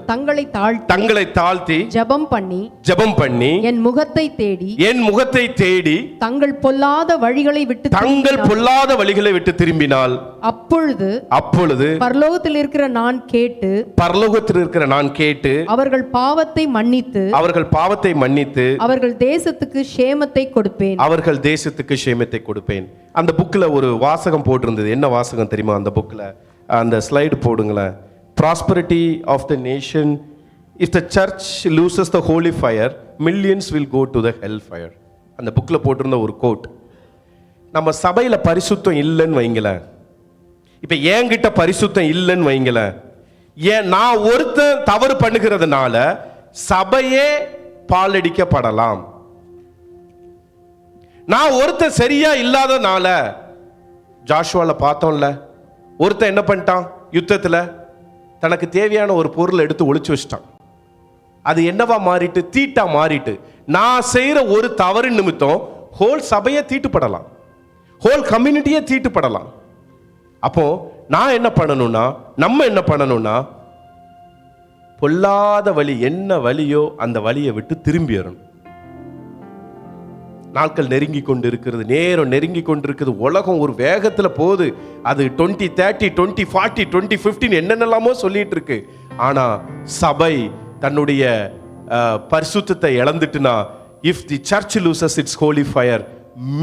தங்களை தாழ்த்தி ஜெபம் பண்ணி என் முகத்தை தேடி தங்கள் பொல்லாத வழிகளை விட்டு திரும்பினால் அப்பொழுது பரலோகத்தில் இருக்கிற நான் கேட்டு அவர்கள் பாவத்தை மன்னித்து அவர்கள் தேசத்துக்கு சேமத்தை கொடுப்பேன். அந்த புக்ல ஒரு வாசகம் போட்டிருந்தது. என்ன வாசகம் தெரியுமா? அந்த புக்ல அந்த slide போடுங்களேன். Prosperity of the nation, if the church loses the holy fire, millions will go to the hell fire. அந்த புக்ல போட்டிருந்த ஒரு கோட். நம்ம சபையில பரிசுத்தம் இல்லைன்னு வைங்களேன், இப்ப என்கிட்ட பரிசுத்தம் இல்லைன்னு வைங்களேன், நான் ஒருத்தன் தவறு பண்ணுகிறதுனால சபையே பாலடிக்கப்படலாம். நான் ஒருத்தன் சரியா இல்லாதனால, ஜாஷுவால பார்த்தோம்ல, ஒருத்தன் என்ன பண்ணிட்டான்? யுத்தத்துல தனக்கு தேவையான ஒரு பொருளை எடுத்து ஒளிச்சு வச்சிட்டான். அது என்னவா மாறிட்டு? தீட்டா மாறிட்டு. நான் செய்யற ஒரு தவறு நிமித்தம் ஹோல் சபையை தீட்டுப்படலாம், ஹோல் கம்யூனிட்டியே தீட்டுப்படலாம். அப்போ நான் என்ன பண்ணணும்னா, நம்ம என்ன பண்ணணும்னா, பொல்லாத வழி என்ன வழியோ அந்த வழியை விட்டு திரும்பி வரணும். நாட்கள் நெருங்கி கொண்டு இருக்கிறது, நேரம் நெருங்கி கொண்டு இருக்குது. உலகம் ஒரு வேகத்துல போகுது. அது 2030, 2040, 2015 என்னென்னலாமோ சொல்லிட்டு இருக்கு. ஆனா சபை தன்னுடைய பரிசுத்தத்தை இழந்துட்டுனா, if the church loses its holy fire,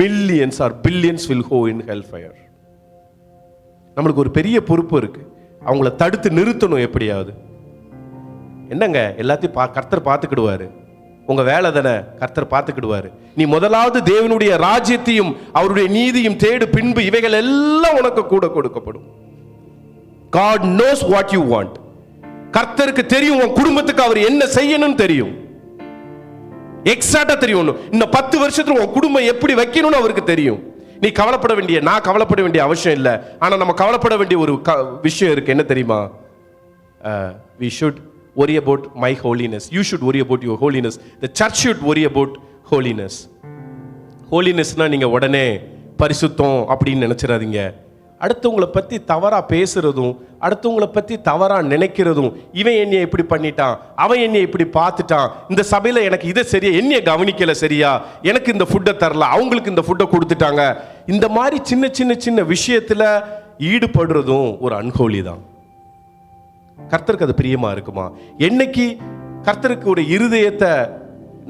millions or billions will go in hell fire. நம்மளுக்கு ஒரு பெரிய பொறுப்பு இருக்கு. அவங்கள தடுத்து நிறுத்தணும் எப்படியாவது. என்னங்க, எல்லாத்தையும் கர்த்தர் பார்த்துக்கிடுவாரு. உங்க வேலை தானே, கர்த்தர் பார்த்துக்கிடுவாரு. நீ முதலாவது தேவனுடைய ராஜ்யத்தையும் அவருடைய நீதியும் தேடு, பின்பு இவைகள் எல்லாம் உனக்கு கூட கொடுக்கப்படும். God knows what you want. கர்த்தருக்கு தெரியும் உன் குடும்பத்துக்கு அவர் என்ன செய்யணும்னு தெரியும். எக்ஸாக்டா தெரியும். இன்னும் 10 வருஷத்துல உன் குடும்பம் எப்படி வைக்கணும்னு அவருக்கு தெரியும். நீ கவலைப்பட வேண்டிய, நான் கவலைப்பட வேண்டிய அவசியம் இல்லை. ஆனா நம்ம கவலைப்பட வேண்டிய ஒரு விஷயம் இருக்கு. என்ன தெரியுமா? We should worry about my holiness. You should worry about your holiness. The church should worry about holiness. Holinessனா நீங்க உடனே பரிசுத்தம் அப்படின்னு நினைச்சிடாதீங்க. அடுத்தவங்களை பத்தி தவறா பேசுறதும், அடுத்தவங்களை பத்தி தவறா நினைக்கிறதும், இவன் என்னைய இப்படி பண்ணிட்டான், அவன் என்னைய இப்படி பார்த்துட்டான், இந்த சபையில எனக்கு இதை சரியா, என்னைய கவனிக்கல சரியா, எனக்கு இந்த ஃபுட்டை தரல, அவங்களுக்கு இந்த ஃபுட்டை கொடுத்துட்டாங்க, இந்த மாதிரி சின்ன சின்ன சின்ன விஷயத்துல ஈடுபடுறதும் ஒரு அன்ஹோலி தான். கர்த்தருக்கு அது பிரியமா இருக்குமா? என்னைக்கு கர்த்தருக்கு ஒரு இருதயத்தை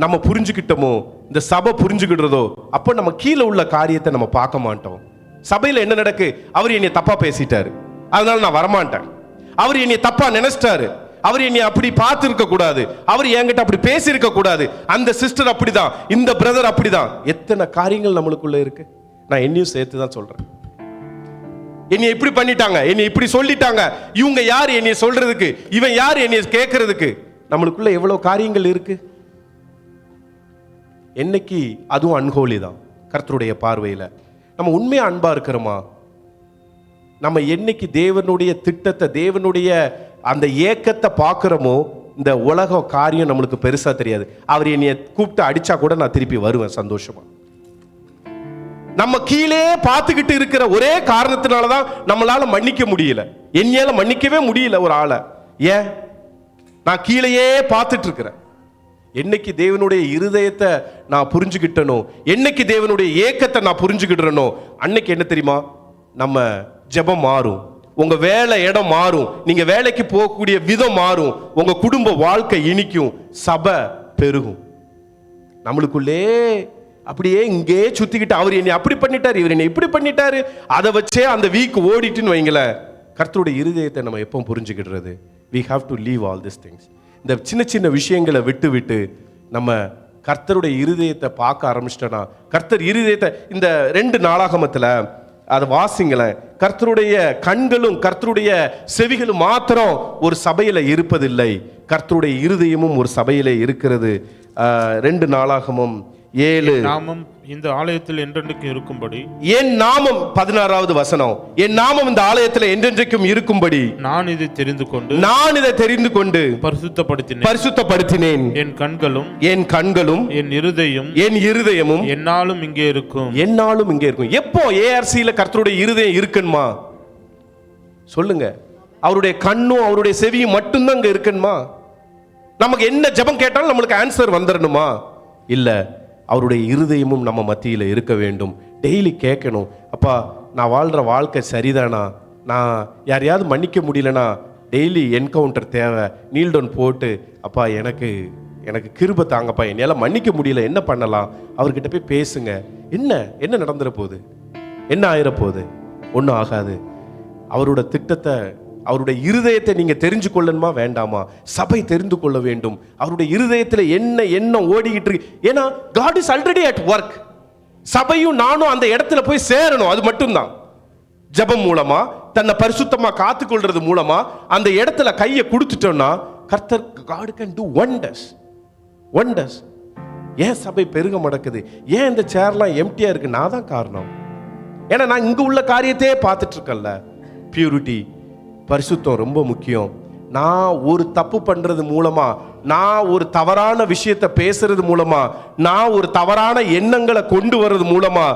நம்ம புரிஞ்சுக்கிட்டோமோ, இந்த சபை புரிஞ்சுக்கிடுறதோ, அப்போ நம்ம கீழே உள்ள காரியத்தை நம்ம பார்க்க மாட்டோம். சபையில என்ன நடக்கு? அவர் என்னை தப்பா பேசிட்டாரு, அதனால நான் வரமாட்டேன். அவர் என்னை தப்பா நினைச்சிட்டாரு, அவர் என்னை அப்படி பார்த்து இருக்க கூடாது, அவர் என்கிட்ட அப்படி பேசி இருக்க கூடாது, அந்த சிஸ்டர் அப்படிதான், இந்த பிரதர் அப்படிதான். எத்தனை காரியங்கள் நம்மளுக்குள்ள இருக்கு. நான் என்னையும் சேர்த்து தான் சொல்றேன். என்னை இப்படி பண்ணிட்டாங்க, என்னை இப்படி சொல்லிட்டாங்க, இவங்க யார் என்னை சொல்றதுக்கு, இவன் யார் என்னை கேட்கறதுக்கு? நம்மளுக்குள்ள எவ்வளவு காரியங்கள் இருக்கு. என்னைக்கு அதுவும் அன்ஹோலி தான் கர்த்தருடைய பார்வையில. நம்ம உண்மையா அன்பா இருக்கிறோமா? நம்ம என்னைக்கு தேவனுடைய திட்டத்தை, தேவனுடைய அந்த ஏக்கத்தை பார்க்கிறோமோ, இந்த உலக காரியம் நம்மளுக்கு பெருசா தெரியாது. அவர் என்னைய கூப்பிட்டு அடிச்சா கூட நான் திருப்பி வருவேன் சந்தோஷமா. நம்ம கீழே பார்த்துக்கிட்டு இருக்கிற ஒரே காரணத்தினாலதான் நம்மளால மன்னிக்க முடியல. என்னால மன்னிக்கவே முடியல ஒரு ஆளை. ஏன்? நான் கீழேயே பார்த்துட்டு இருக்கிறேன். என்னைக்கு தேவனுடைய இருதயத்தை நான் புரிஞ்சுக்கிட்டனோ, என்னைக்கு தேவனுடைய ஏக்கத்தை நான் புரிஞ்சுக்கிட்டனோ, அன்னைக்கு என்ன தெரியுமா? நம்ம ஜெபம் மாறும், உங்க வேலை இடம் மாறும், நீங்க வேலைக்கு போகக்கூடிய விதம் மாறும், உங்க குடும்ப வாழ்க்கை இனிக்கும், சபை பெருகும். நம்மளுக்குள்ளே அப்படியே இங்கே சுத்திக்கிட்டு அவர் என்னை அப்படி பண்ணிட்டாரு, இவர் என்னை இப்படி பண்ணிட்டாரு, அதை வச்சே அந்த வீக் ஓடிட்டுன்னு வைங்களேன். கர்த்தருடைய இருதயத்தை நம்ம எப்போ புரிஞ்சுக்கிடுறது? we have to leave all these things. இந்த சின்ன சின்ன விஷயங்களை விட்டு விட்டு நம்ம கர்த்தருடைய இருதயத்தை பார்க்க ஆரம்பிச்சிட்டோன்னா, கர்த்தர் இருதயத்தை இந்த 2 நாளாகமத்தில் அதை வாசிங்களேன். கர்த்தருடைய கண்களும் கர்த்தருடைய செவிகளும் மாத்திரம் ஒரு சபையில இருப்பதில்லை, கர்த்தருடைய இருதயமும் ஒரு சபையிலே இருக்கிறது. 2 நாளாகமம் 7. நாமம் இந்த ஆலயத்தில் என்றென்றைக்கு இருக்கும்படி, என் நாமம் 16வது வசனம், என் நாமம் இந்த ஆலயத்தில் என்றென்றைக்கும் இருக்கும்படி நான் இதை தெரிந்து கொண்டு பரிசுத்தப்படுத்தினேன். என் கண்களும் என் இருதயமும் என்னாலும் இங்கே இருக்கும். எப்போ ஏஆர்சியில கர்த்தருடைய இருதயம் இருக்குமா? சொல்லுங்க. அவருடைய கண்ணும் அவருடைய செவியும் மட்டும்தான் அங்க இருக்குமா? நமக்கு என்ன ஜெபம் கேட்டாலும் நம்மளுக்கு ஆன்சர் வந்துடணுமா? இல்ல, அவருடைய இருதயமும் நம்ம மத்தியில் இருக்க வேண்டும். டெய்லி கேட்கணும், அப்பா நான் வாழ்கிற வாழ்க்கை சரிதானா, நான் யாரையாவது மன்னிக்க முடியலனா டெய்லி என்கவுண்டர் தேவை, நீல் டவுன் போட்டு அப்பா எனக்கு கிருபை தாங்கப்பா, என்னால் மன்னிக்க முடியல, என்ன பண்ணலாம்? அவர்கிட்ட போய் பேசுங்க. என்ன நடந்துற போகுது? என்ன ஆயிர போகுது? ஒன்றும் ஆகாது. அவரோட திட்டத்தை, அவருடைய இருதயத்தை நீங்க தெரிஞ்சு கொள்ளணுமா வேண்டாமா? சபை தெரிந்து கொள்ள வேண்டும். அவருடைய இருதயத்தில் என்ன ஓடிக்கிட்டு இருக்கு. ஏன்னா God is already at work. சபையும் நானும் அந்த இடத்துல போய் சேரணும். அது மட்டும்தான். ஜெபம் மூலமா, தன்னை பரிசுத்தமா காத்துக்கொள்றது மூலமா அந்த இடத்துல கையை கொடுத்துட்டோம்னா கர்த்தர் God can do wonders. ஏன் சபை பெருக மடக்குது? ஏன் இந்த சேர்லாம் எம்டியா இருக்கு? நான் தான் காரணம். ஏன்னா நான் இங்க உள்ள காரியத்தையே பார்த்துட்டு இருக்கேன்ல. பியூரிட்டி, பரிசுத்தம் ரொம்ப முக்கியம். நான் ஒரு தப்பு பண்றது மூலமா, நான் ஒரு தவறான விஷயத்தை பேசுறது மூலமா, நான் ஒரு தவறான எண்ணங்களை கொண்டு வர்றது மூலமா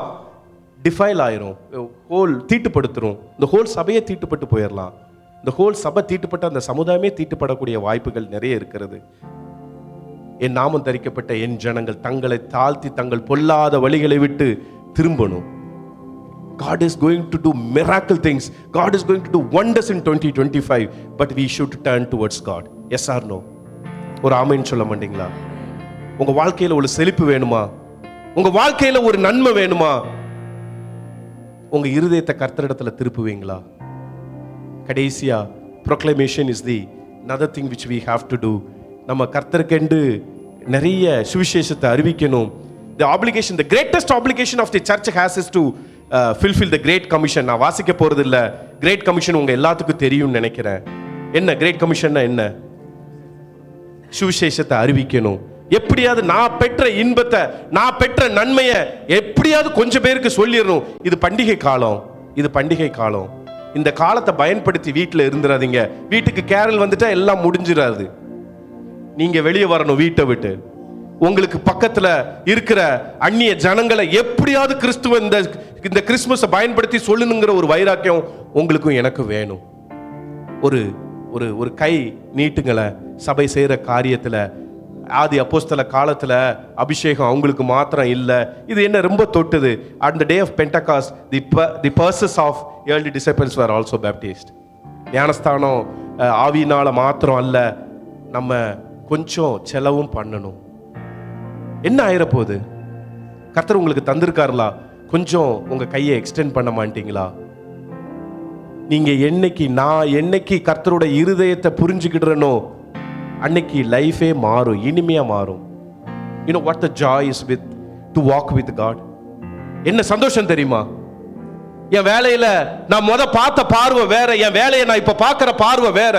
டிஃபைல் ஆயிரும், ஹோல் தீட்டுப்படுத்துரும். இந்த ஹோல் சபையை தீட்டுப்பட்டு போயிடலாம். இந்த ஹோல் சபை தீட்டுப்பட்ட அந்த சமுதாயமே தீட்டுப்படக்கூடிய வாய்ப்புகள் நிறைய இருக்கிறது. என் நாமம் தரிக்கப்பட்ட என் ஜனங்கள் தங்களை தாழ்த்தி தங்கள் பொல்லாத வழிகளை விட்டு திரும்பணும். God is going to do miracle things. God is going to do wonders in 2025. But we should turn towards God. Yes or no? ஒரு ஆமென் சொல்ல மாட்டீங்களா? உங்க வாழ்க்கையில ஒரு செழிப்பு வேணுமா? உங்க வாழ்க்கையில ஒரு நன்மை வேணுமா? உங்க இருதயத்தை கர்த்தரிடத்துல திருப்புவீங்களா? கடைசியா proclamation is the another thing which we have to do. நம்ம கர்த்தருக்கென்று நிறைய சுவிசேஷத்தை அறிவிக்கணும். The obligation, the greatest obligation of the church has is to fulfill the great commission. நான் வாசிக்க போறது இல்ல. கிரேட் கமிஷன் உங்க எல்லாத்துக்கும் தெரியும்னு நினைக்கிறேன். என்ன கிரேட் கமிஷன்னா? என்ன? சுவிசேஷத்தை அறிவிக்கணும். எப்படியாவது நான் பெற்ற இன்பத்தை, நான் பெற்ற நன்மையை எப்படியாவது கொஞ்சம் பேருக்கு சொல்லிடணும். இது பண்டிகை காலம், இது பண்டிகை காலம். இந்த காலத்தை பயன்படுத்தி வீட்டில் இருந்துடாதீங்க. வீட்டுக்கு கேரல் வந்துட்டா எல்லாம் முடிஞ்சிடாது. நீங்க வெளியே வரணும் வீட்டை விட்டு. உங்களுக்கு பக்கத்துல இருக்கிற அந்நிய ஜனங்களை எப்படியாவது கிறிஸ்துவ இந்த கிறிஸ்துமஸை பயன்படுத்தி சொல்லணுங்கிற ஒரு வைராக்கியம் உங்களுக்கும் எனக்கும் வேணும். ஒரு ஒரு ஒரு கை நீட்டுங்களை சபை செய்யற காரியத்துல. ஆதி அப்போஸ்தல காலத்துல அபிஷேகம் அவங்களுக்கு மாத்திரம் இல்லை. இது என்ன ரொம்ப தொட்டுது. on the day of Pentecost the purses of early disciples were also baptized. ஞானஸ்தானம் ஆவியினால மாத்திரம் அல்ல, நம்ம கொஞ்சம் செலவும் பண்ணணும். என்ன ஆயிரப்போகுது? கர்த்தர் உங்களுக்கு தந்திருக்காருலா, கொஞ்சம் உங்க கையை எக்ஸ்டெண்ட் பண்ண மாட்டீங்களா? நீங்க என்னைக்கு கர்த்தரோட இருதயத்தை புரிஞ்சுக்கிடுறனோ அன்னைக்கு லைஃபே மாறும், இனிமையா மாறும். you know what the joy is with to walk with God. என்ன சந்தோஷம் தெரியுமா? என் வேலையில நான் பார்த்த பார்வை வேற, என் வேலையை நான் இப்ப பார்க்கிற பார்வை வேற,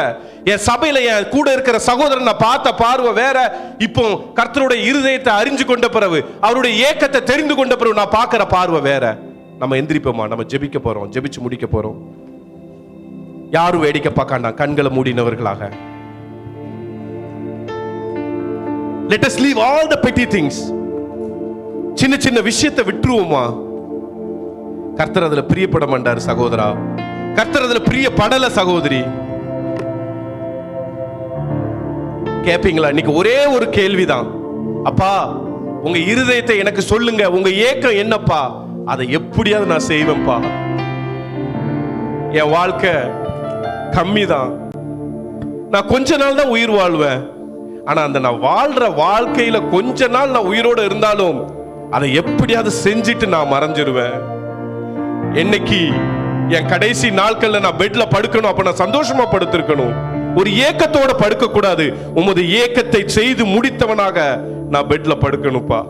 என் சபையில என் கூட இருக்கிற சகோதரன் நான் பார்த்த பார்வை வேற. இப்போ கர்த்தருடைய இருதயத்தை அறிஞ்சு கொண்ட பிறகு, அவருடைய ஏக்கத்தை தெரிந்து கொண்ட பிறகு நான் பார்க்கிற பார்வை வேற. நம்ம எந்திரிப்போமா? நம்ம ஜெபிக்க போறோம், ஜெபிச்சு முடிக்க போறோம். யாரும் வேடிக்கை பார்க்காண்டா, கண்களை மூடினவர்களாக. let us leave all the petty things. சின்ன சின்ன விஷயத்தை விட்டுருவோமா? கர்த்தர் அதுல பிரியப்பட மாட்டார் சகோதரா. கர்த்தர் அதுல பிரியப்படல சகோதரி. கேப்பீங்களா? இன்னைக்கு ஒரே ஒரு கேள்விதான். அப்பா, உங்க இருதயத்தை எனக்கு சொல்லுங்க, உங்க ஏக்கம் என்னப்பா? அதை எப்படியாவது நான் செய்வேன்ப்பா. என் வாழ்க்கை கம்மிதான், நான் கொஞ்ச நாள் தான் உயிர் வாழ்வேன். ஆனா அந்த நான் வாழ்ற வாழ்க்கையில கொஞ்ச நாள் நான் உயிரோட இருந்தாலும் அதை எப்படியாவது செஞ்சுட்டு நான் மறைஞ்சிருவேன். என்னைக்கு என் கடைசி நாட்கள்ல நான் பெட்ல படுக்கணும், அப்ப நான் சந்தோஷமா படுத்திருக்கணும். ஒரு ஏக்கத்தோட படுக்க கூடாது. உமது ஏக்கத்தை செய்து முடித்தவனாக நான் பெட்ல படுக்கணும்ப்பா.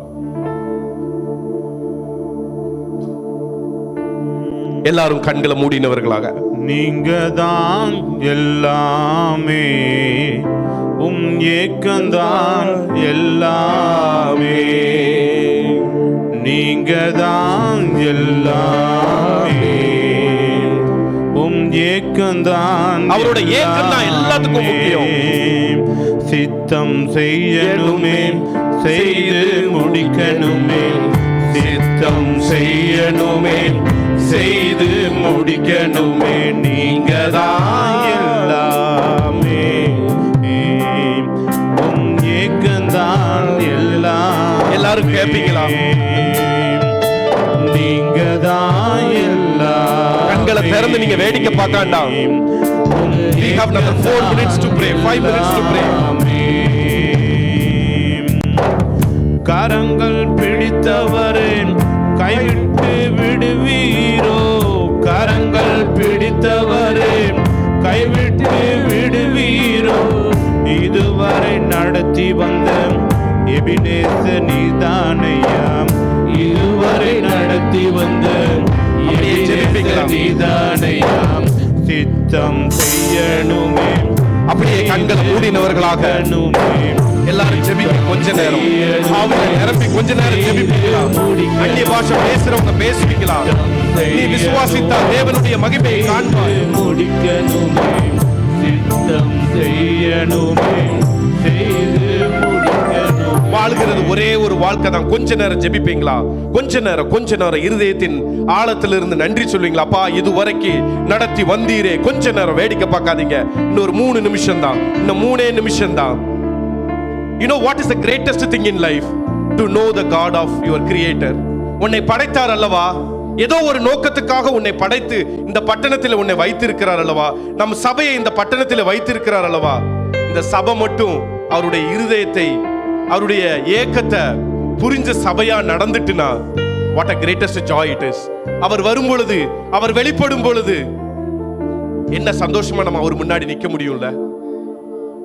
எல்லாரும் கண்களை மூடினவர்களாக. நீங்க தான் எல்லாமே, ஏக்கந்தான் எல்லாமே. நீங்க தான் எல்லாமே, ஏக்கந்தான். அவரோட ஏக்கம் தான் எல்லாத்துக்கும் முக்கியம். சித்தம் செய்யணுமே, செய்து முடிக்கணுமே. சித்தம் செய்யணுமே, செய்து முடிக்கணுமே. நீங்க தான் எல்லாமே, ஏக்கந்தான் எல்லாம். எல்லாரும் கேட்பீங்களா? நீங்க தான் எல்லாம். கண்களை திறந்து நீங்க வேடிக்கை பார்க்காண்டா. We have another 4 minutes to pray, 5 minutes to pray. கரங்கள் பிடித்தவரே கைவிட்டு விடுவீரோ? கரங்கள் பிடித்தவரே கைவிட்டு விடுவீரோ? இதுவரை நடத்தி வந்த எபினேசர் நீதானையா, இதுவரை நடத்தி வந்த எபினேசர் நீதானையா. சித்தம் செய்யணுமே, அப்படியே கண்களை மூடினவர்களாக எல்லாரும் ஜெபிக்க. கொஞ்ச நேரம் ஆவியில நிரம்பி கொஞ்ச நேரம் ஜெபிப்பீங்களா? அந்நிய பாஷை பேசுறவங்க பேசுவீங்களா? நீ விசுவாசித்தா தேவனுடைய மகிமையை காண்பாய். முடிக்கணுமே, சித்தம் செய்யணுமே, செய்து முடிக்கணும். வாழ்கிறது ஒரே ஒரு வாழ்க்கை தான். கொஞ்ச நேரம் ஜெபிப்பீங்களா? கொஞ்ச நேரம் இருதயத்தின் ஆழத்திலிருந்து நன்றி சொல்வீங்களா? அப்பா, இதுவரைக்கும் நடத்தி வந்தீரே. கொஞ்ச நேரம் வேடிக்கை பார்க்காதீங்க. இன்னொரு 3 நிமிஷம் தான், இன்னும் 3 நிமிஷம் தான். You know what is the greatest thing in life? To know the God of your creator. உன்னை படைத்தார் அல்லவா? ஏதோ ஒரு நோக்கத்துக்காக உன்னை படைத்து இந்த பட்டணத்தில் உன்னை வைத்திருக்கிறார் அல்லவா? நம் சபையை இந்த பட்டணத்தில் வைத்திருக்கிறார் அல்லவா? இந்த சபை மட்டும் அவருடைய இருதயத்தை, அவருடைய ஏக்கத்தை புரிஞ்ச சபையா நடந்துட்டுனா, what a greatest joy it is. அவர் வரும் பொழுது, அவர் வெளிப்படும் பொழுது என்ன சந்தோஷமா நம்ம அவர் முன்னாடி நிக்க முடியும்ல?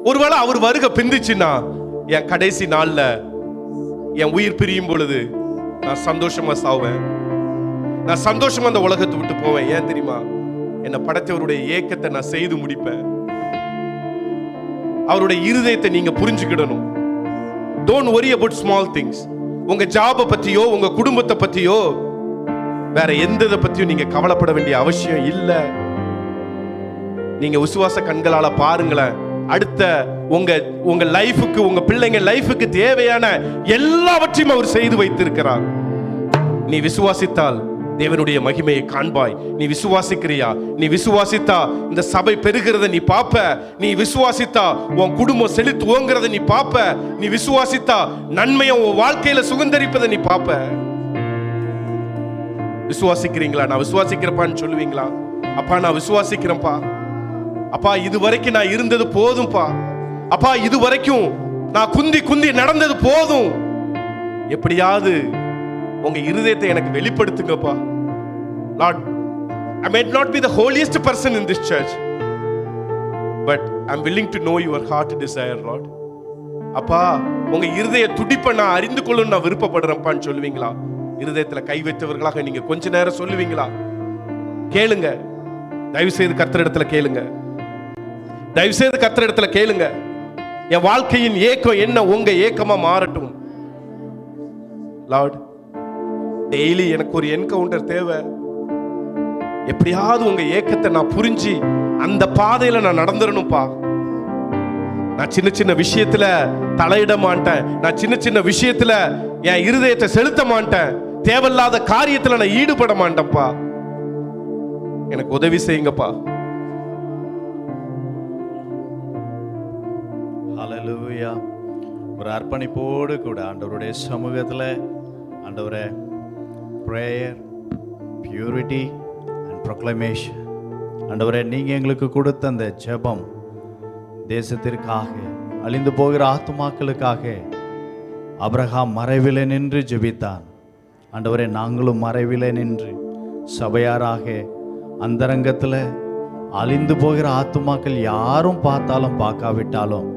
ஒருவேளை அவர் வருகை பிந்துச்சுன்னா, என் கடைசி நாள்ல என் உயிர் பிரியும் பொழுது நான் சந்தோஷமா சாவேன். நான் சந்தோஷமா அந்த உலகத்தை விட்டு போவேன். ஏன் தெரியுமா? என்னை படைத்தவருடைய ஏக்கத்தை நான் செய்து முடிப்பேன். அவருடைய இருதயத்தை நீங்க புரிஞ்சுக்கிடணும். Don't worry about small things. உங்க ஜாபை பத்தியோ உங்க குடும்பத்தை பத்தியோ வேற எந்த பத்தியும் நீங்க கவலைப்பட வேண்டிய அவசியம் இல்ல. நீங்க விசுவாச கண்களால பாருங்களேன், அடுத்த உங்க லைஃபுக்கு, உங்க பிள்ளைங்க லைஃபுக்கு தேவையான எல்லாவற்றையும் அவர் செய்து வைத்திருக்கிறார். நீ விசுவாசித்தால் தேவனுடைய மகிமையை காண்பாய். நீ விசுவாசிக்கிறியா? நீ விசுவாசித்தா இந்த சபை பெருகிறத நீ பாப்ப. நீ விசுவாசித்தா உன் குடும்பம் செழித்து ஓங்கிறத நீ பாப்ப. நீ விசுவாசித்தா நன்மையை உன் வாழ்க்கையில சுகந்தரிப்பதை நீ பாப்ப. விசுவாசிக்கிறீங்களா? நான் விசுவாசிக்கிறப்பான்னு சொல்லுவீங்களா? அப்பா நான் விசுவாசிக்கிறேன்ப்பா, அப்பா இது வரைக்கும் நான் இருந்தது போதும்பா, அப்பா இது வரைக்கும் நான் குந்தி குந்தி நடந்தது போதும், எப்படியாவது உங்க இருதயத்தை எனக்கு வெளிப்படுத்துங்கப்பா. Lord, I may not be the holiest person in this church, but I'm willing to know your heart desire, Lord. அப்பா உங்க இருதய துடிப்பை நான் அறிந்து கொள்ளணும் நான் விருப்பப்படுறேன்ப்பான்னு சொல்லுவீங்களா? இருதயத்துல கை வைத்தவர்களாக நீங்க கொஞ்ச நேரம் சொல்லுவீங்களா? கேளுங்க, தயவு செய்து கர்த்தரிடத்துல கேளுங்க, தயவு செய்து கர்த்தரிடத்துல கேளுங்க. என் வாழ்க்கையின் ஏக்கம் என்ன உங்க ஏக்கமா மாறட்டும். லார்ட், டெய்லி எனக்கு ஒரு என்கவுண்டர் தேவை. எப்படியாவது உங்க ஏக்கத்தை நான் புரிஞ்சு அந்த பாதையில நான் நடந்துடணும்பா. நான் சின்ன சின்ன விஷயத்துல தலையிட மாட்டேன். நான் சின்ன சின்ன விஷயத்துல என் இருதயத்தை செலுத்த மாட்டேன். தேவையில்லாத காரியத்துல நான் ஈடுபட மாட்டேன்ப்பா. எனக்கு உதவி செய்யுங்கப்பா. ஹல்லேலூயா. ஒரு அர்ப்பணிப்போடு கூட ஆண்டவருடைய சமூகத்துல, ஆண்டவரே, prayer, purity and proclamation, ஆண்டவரே நீங்க எங்களுக்கு கொடுத்த அந்த ஜெபம் தேசத்திற்காக, அழிந்து போகிற ஆத்துமாக்களுக்காக ஆபிரகாம் மறைவிலே நின்று ஜெபித்தான். ஆண்டவரே நாங்களும் மறைவிலே நின்று சபையாராக அந்தரங்கத்தில் அழிந்து போகிற ஆத்துமாக்கள் யாரும் பார்த்தாலும் பார்க்காவிட்டாலும்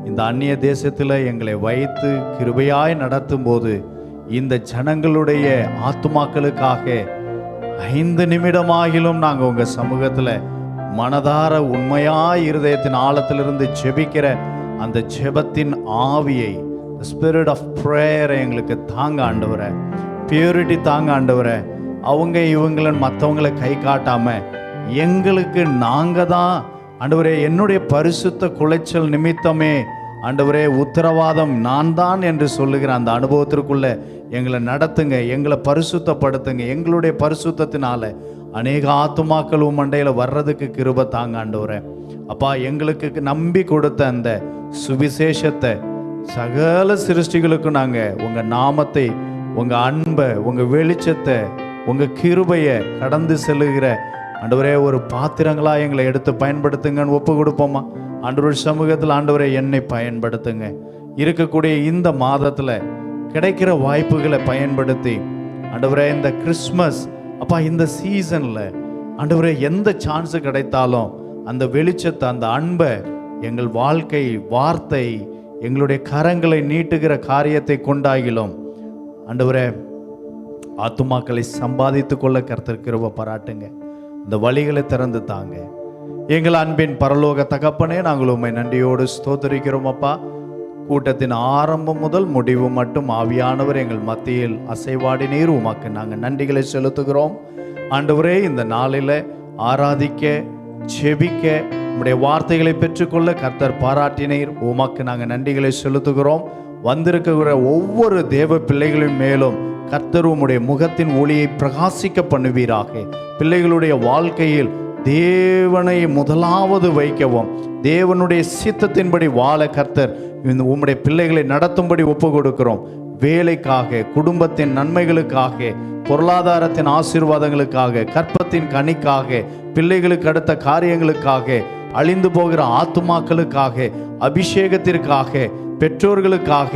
இந்த அந்நிய தேசத்தில் எங்களை வைத்து கிருபையாய் நடத்தும் போது இந்த ஜனங்களுடைய ஆத்துமாக்களுக்காக 5 நிமிடமாகிலும் நாங்கள் உங்கள் சமூகத்தில் மனதார உண்மையாய் இருதயத்தின் ஆழத்திலிருந்து ஜெபிக்கிற அந்த ஜெபத்தின் ஆவியை, the spirit of prayer எங்களுக்கு தாங்க ஆண்டவரே. பியூரிட்டி தாங்க ஆண்டவரே. அவங்க இவங்களன் மற்றவங்களை கை காட்டாம எங்களுக்கு நாங்கள் தான் ஆண்டவரே, என்னுடைய பரிசுத்த குலைச்சல் நிமித்தமே ஆண்டவரே உத்தரவாதம் நான் தான் என்று சொல்லுகிற அந்த அனுபவத்திற்குள்ள எங்களை நடத்துங்க, எங்களை பரிசுத்தப்படுத்துங்க. எங்களுடைய பரிசுத்தத்தினால அநேக ஆத்துமாக்கள் மண்டையில் வர்றதுக்கு கிருபை தாங்க ஆண்டவரே. அப்பா எங்களுக்கு நம்பி கொடுத்த அந்த சுவிசேஷத்தை சகல சிருஷ்டிகளுக்கும் நாங்கள் உங்கள் நாமத்தை, உங்கள் அன்பை, உங்கள் வெளிச்சத்தை, உங்கள் கிருபையை கடந்து செல்லுகிற ஆண்டவரே ஒரு பாத்திரங்களா எங்களை எடுத்து பயன்படுத்துங்கன்னு ஒப்பு கொடுப்போமா? ஆண்டவர் சமூகத்தில் ஆண்டவரே என்னை பயன்படுத்துங்க. இருக்கக்கூடிய இந்த மாதத்தில் கிடைக்கிற வாய்ப்புகளை பயன்படுத்தி ஆண்டவரே இந்த கிறிஸ்மஸ் அப்பா இந்த சீசனில் ஆண்டவரே எந்த சான்ஸு கிடைத்தாலும் அந்த வெளிச்சத்தை, அந்த அன்பை எங்கள் வாழ்க்கை, வார்த்தை, எங்களுடைய கரங்களை நீட்டுகிற காரியத்தை கொண்டாகிலும் ஆண்டவரே ஆத்துமாக்களை சம்பாதித்து கொள்ள கர்த்தர் கிருபை பாராட்டுங்க. இந்த வழிகளை திறந்து தாங்க. எங்கள் அன்பின் பரலோக தகப்பனே, நாங்கள் உம்மை நன்றியோடு ஸ்தோத்தரிக்கிறோம் அப்பா. கூட்டத்தின் ஆரம்பம் முதல் முடிவு மட்டும் ஆவியானவர் எங்கள் மத்தியில் அசைவாடினீர். உமக்கு நாங்கள் நன்றிகளை செலுத்துகிறோம் ஆண்டவரே. இந்த நாளில் ஆராதிக்க, ஜெபிக்க, உம்முடைய வார்த்தைகளை பெற்றுக்கொள்ள கர்த்தர் பாராட்டினீர். உமக்கு நாங்கள் நன்றிகளை செலுத்துகிறோம். வந்திருக்கிற ஒவ்வொரு தேவ பிள்ளைகளின் மேலும் கர்த்தர் உம்முடைய முகத்தின் ஒளியை பிரகாசிக்க பண்ணுவீராக. பிள்ளைகளுடைய வாழ்க்கையில் தேவனை முதலாவது வைக்கவும், தேவனுடைய சித்தத்தின்படி வாழ கர்த்தர் இந்த உம்முடைய பிள்ளைகளை நடத்தும்படி ஒப்பு கொடுக்கிறோம். வேலைக்காக, குடும்பத்தின் நன்மைகளுக்காக, பொருளாதாரத்தின் ஆசீர்வாதங்களுக்காக, கற்பத்தின் கனிக்காக, பிள்ளைகளுக்கு அடுத்த காரியங்களுக்காக, அழிந்து போகிற ஆத்துமாக்களுக்காக, அபிஷேகத்திற்காக, பெற்றோர்களுக்காக,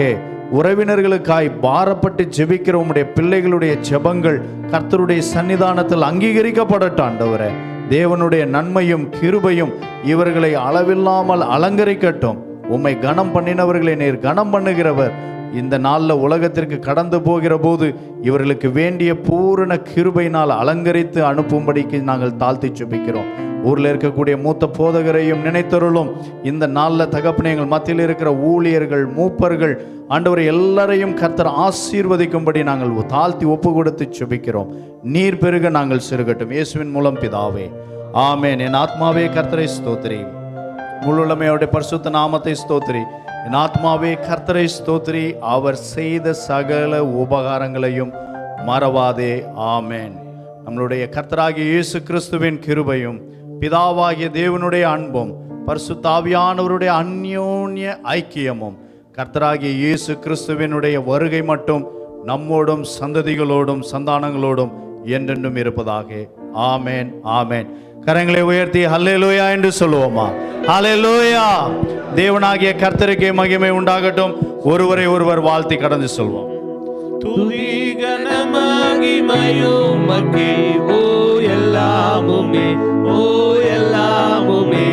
உறவினர்களுக்காய் பாரப்பட்டு ஜெபிக்கிற உம்முடைய பிள்ளைகளுடைய ஜெபங்கள் கர்த்தருடைய சன்னிதானத்தில் அங்கீகரிக்கப்படட்டும் ஆண்டவரே. தேவனுடைய நன்மையும் கிருபையும் இவர்களை அளவில்லாமல் அலங்கரிக்கட்டும். உம்மை கனம் பண்ணினவர்களை நீர் கனம் பண்ணுகிறவர். இந்த நாளில் உலகத்திற்கு கடந்து போகிற போது இவர்களுக்கு வேண்டிய பூரண கிருபையினால் அலங்கரித்து அனுப்பும்படிக்கு நாங்கள் தாழ்த்தி ஜெபிக்கிறோம். ஊரில் இருக்கக்கூடிய மூத்த போதகரையும் நினைத்தருளும். இந்த நாளில் தகப்பனே எங்கள் மத்தியில் இருக்கிற ஊழியர்கள், மூப்பர்கள், ஆண்டவரை எல்லாரையும் கர்த்தர் ஆசீர்வதிக்கும்படி நாங்கள் தாழ்த்தி ஒப்பு கொடுத்து செபிக்கிறோம். நீர் பெருக நாங்கள் சிறுகட்டும். இயேசுவின் மூலம் பிதாவே, ஆமென். என் ஆத்மாவே கர்த்தரை ஸ்தோத்திரி, முழுமையோடைய பரிசுத்த நாமத்தை ஸ்தோத்திரி. என் ஆத்மாவே கர்த்தரை ஸ்தோத்திரி, அவர் செய்த சகல உபகாரங்களையும் மறவாதே. ஆமென். நம்மளுடைய கர்த்தராகிய இயேசு கிறிஸ்துவின் கிருபையும் பிதாவாகிய தேவனுடைய அன்பும் பரிசுத்த ஆவியானவருடைய அந்யோன்ய ஐக்கியமும் கர்த்தராகிய இயேசு கிறிஸ்துவினுடைய வருகை மட்டும் நம்மோடும் சந்ததிகளோடும் சந்தானங்களோடும் என்றென்றும் இருப்பதாக. ஆமென், ஆமென். கரங்களை உயர்த்தி ஹல்லேலூயா என்று சொல்லுவோமா? ஹல்லேலூயா. தேவனாகிய கர்த்தருக்கே மகிமை உண்டாகட்டும். ஒருவரை ஒருவர் வாழ்த்தி கடந்து சொல்வோம். துதி கனமகிமையும் மக்கே, ஓ எல்லாமுமே, ஓ எல்லாமுமே